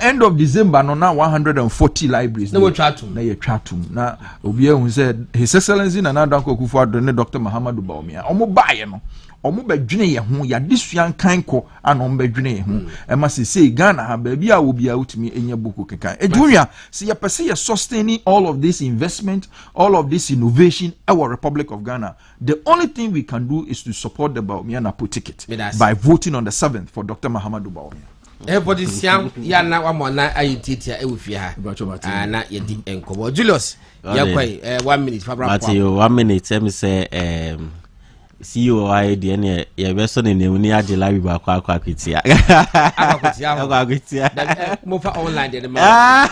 end of December no na 140 libraries na we twatum na ye twatum na obi ehun said His Excellency Nana Danko Akufo-Addo ne Dr. Muhammadu Bawumia omo baaye no omo badwene ye ho ya desua nkanko ana omo badwene ye ho e ma se Ghana ha ba bia obi a utimi enya boku kekan edunya se ye pese ye sustaining all of this investment, all of this innovation our Republic of Ghana. The only thing we can do is to support the Bawumia Napo ticket by voting on the 7th for Dr. Muhammadu Bawumia. Everybody siam ya na wa mona ayititia e wofie ha na yedi enkobo Julius ya kwai 1 minute fabra kwa Mati 1 minute me say CEO I de ne ye be so ne ni age live ba kwa kwetia mo fa online de ma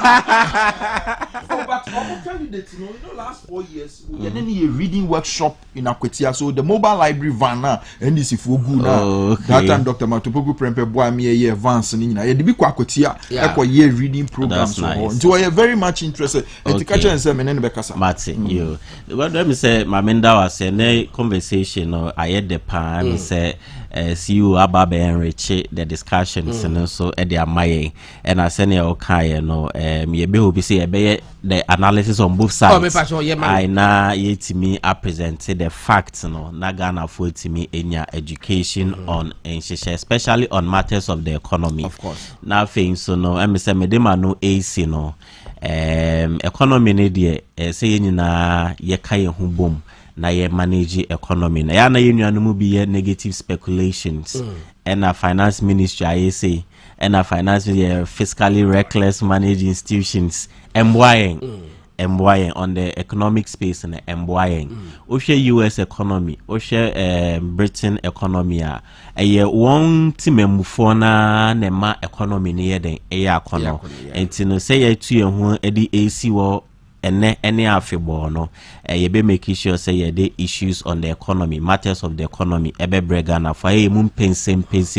but candidates you know last 4 years we had any reading workshop in Akwetia so the mobile library van na NDC for good na that time Dr. Matopoku Prempe Bawumia ye advance ni nyina ye de bi kwa Akwetia e kwa ye reading programs so nti we are very much interested enti ka chen say me ne be kasa Mati you what do me say Mamenda was say conversation no aye de pa me say CEO Ababe enrich the discussions and so e de amaye and I send you okay no me be obi say e be the analysis on both sides I na yetimi I presented the facts no na Ghana for timi enya education on especially on matters of the economy of course na thing so no me say me de ma no AC no economy ne de say nyina ye kai ho bom na ye manage economy na ya na ye nuanu bi ye negative speculations and a finance ministry I say and a finance fiscally reckless managed institutions MYN on the economic space and MYN Oshe US economy Oshe Britain economy a ye won timemufo na nema economy ne ye den akono enti no say ye tu ye ho edi AC wo any afebo no ye be make sure say ye the issues on the economy matters of the economy ebe brega na fa ye mum pense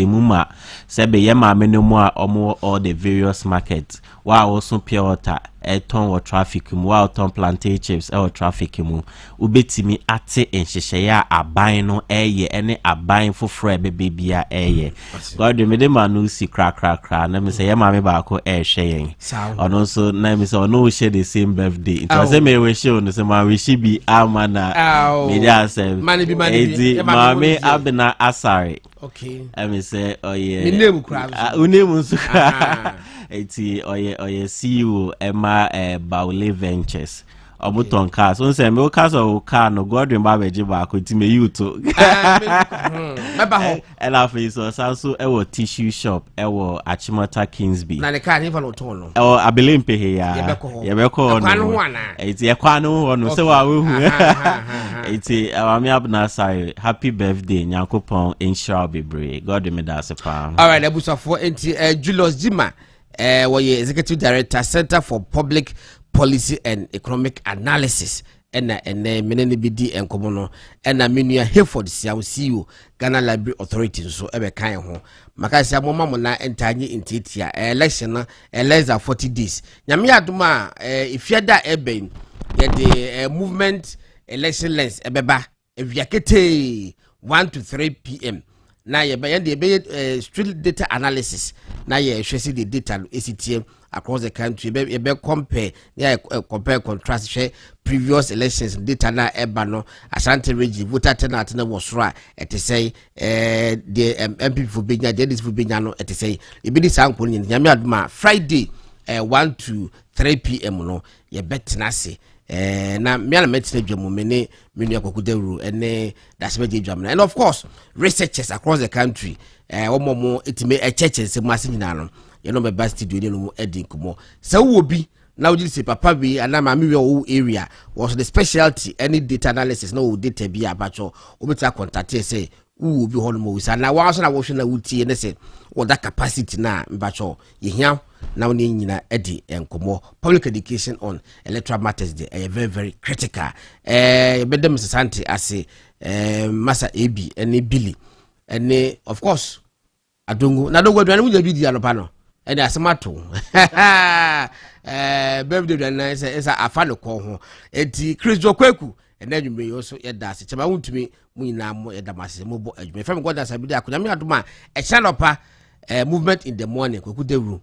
muma say be ye ma menemu a omo all the various markets wa also pure water ton wa traffic mu wa ton plantain chips traffic mu ubetimi ate enhyehyɛ ya aban no eye ene aban foforo ebe bia eye god me de manu si kra na me say ye ma me ba ko hwɛ yen ono so na me say ono share the same birthday it was me we share ono so ma we shi bi amana me dia say mani bi ma me abena asare okay me say oh yeah me name kra unemu so eti oye CEO Emma Baule Ventures obuton cars on say me cars o car no Godwin ba beji ba ko ti me yuto meba ho and afi so sanso e wo tissue shop e wo Achimota Kingsby na the car ni fa no ton no e wo abelempe he ya ye be ko no eti e kwa no ho no se wa we hu eti awami abna sai happy birthday Nyankopon inshallah bebre God me da se pa all right abusafo enti Julius Jima where Executive Director Center for Public Policy and Economic Analysis and menene bidi enkomo no and menua Hayford sia CEO Ghana Library Authority so ebe kan ho maka sia mo mamo na entanye intitia election na less than 40 days nyame aduma ifiada ebe ye the movement election lens ebeba eviakete 1 to 3 p.m. na ye be street data analysis na ye hwese the data no esitiem across the country be compare compare contrast share previous elections data na eba no Ashanti region voter turnout na was right et say the MP for benya the for benya no et say e be this anko ni nyame aduma Friday 1 to 3 p.m. no ye betena se na me na metina dwamu me ne menu akokudawuru ene dasbeje dwamu and of course researchers across the country omomo etime churches mase nyina no ye no be best studio ni no edin kumo se wo bi na wo say papa bi ana ma me wo area was the specialty any data analysis no data bi abacho obeta contact say wo bi hono mo wisa na wa so na wo hwe na wutie ne say what that capacity na mbacho ye hia na woni nyina edi enkomo public education on electoral matters dey very very critical bedem Asante ase masa ab ene Billy ene of course adongo na dogo dwan mu jabi di anopa no ene asemato birthday dwan na esa afa ne ko ho enti Chris Jokweku ene adwume yo so yeda ase chema wuntumi mu nyina mo yeda mase mo bo adwume fam God Asare-Bediako nyame adoma e chanopa movement in the morning Kwekudewuru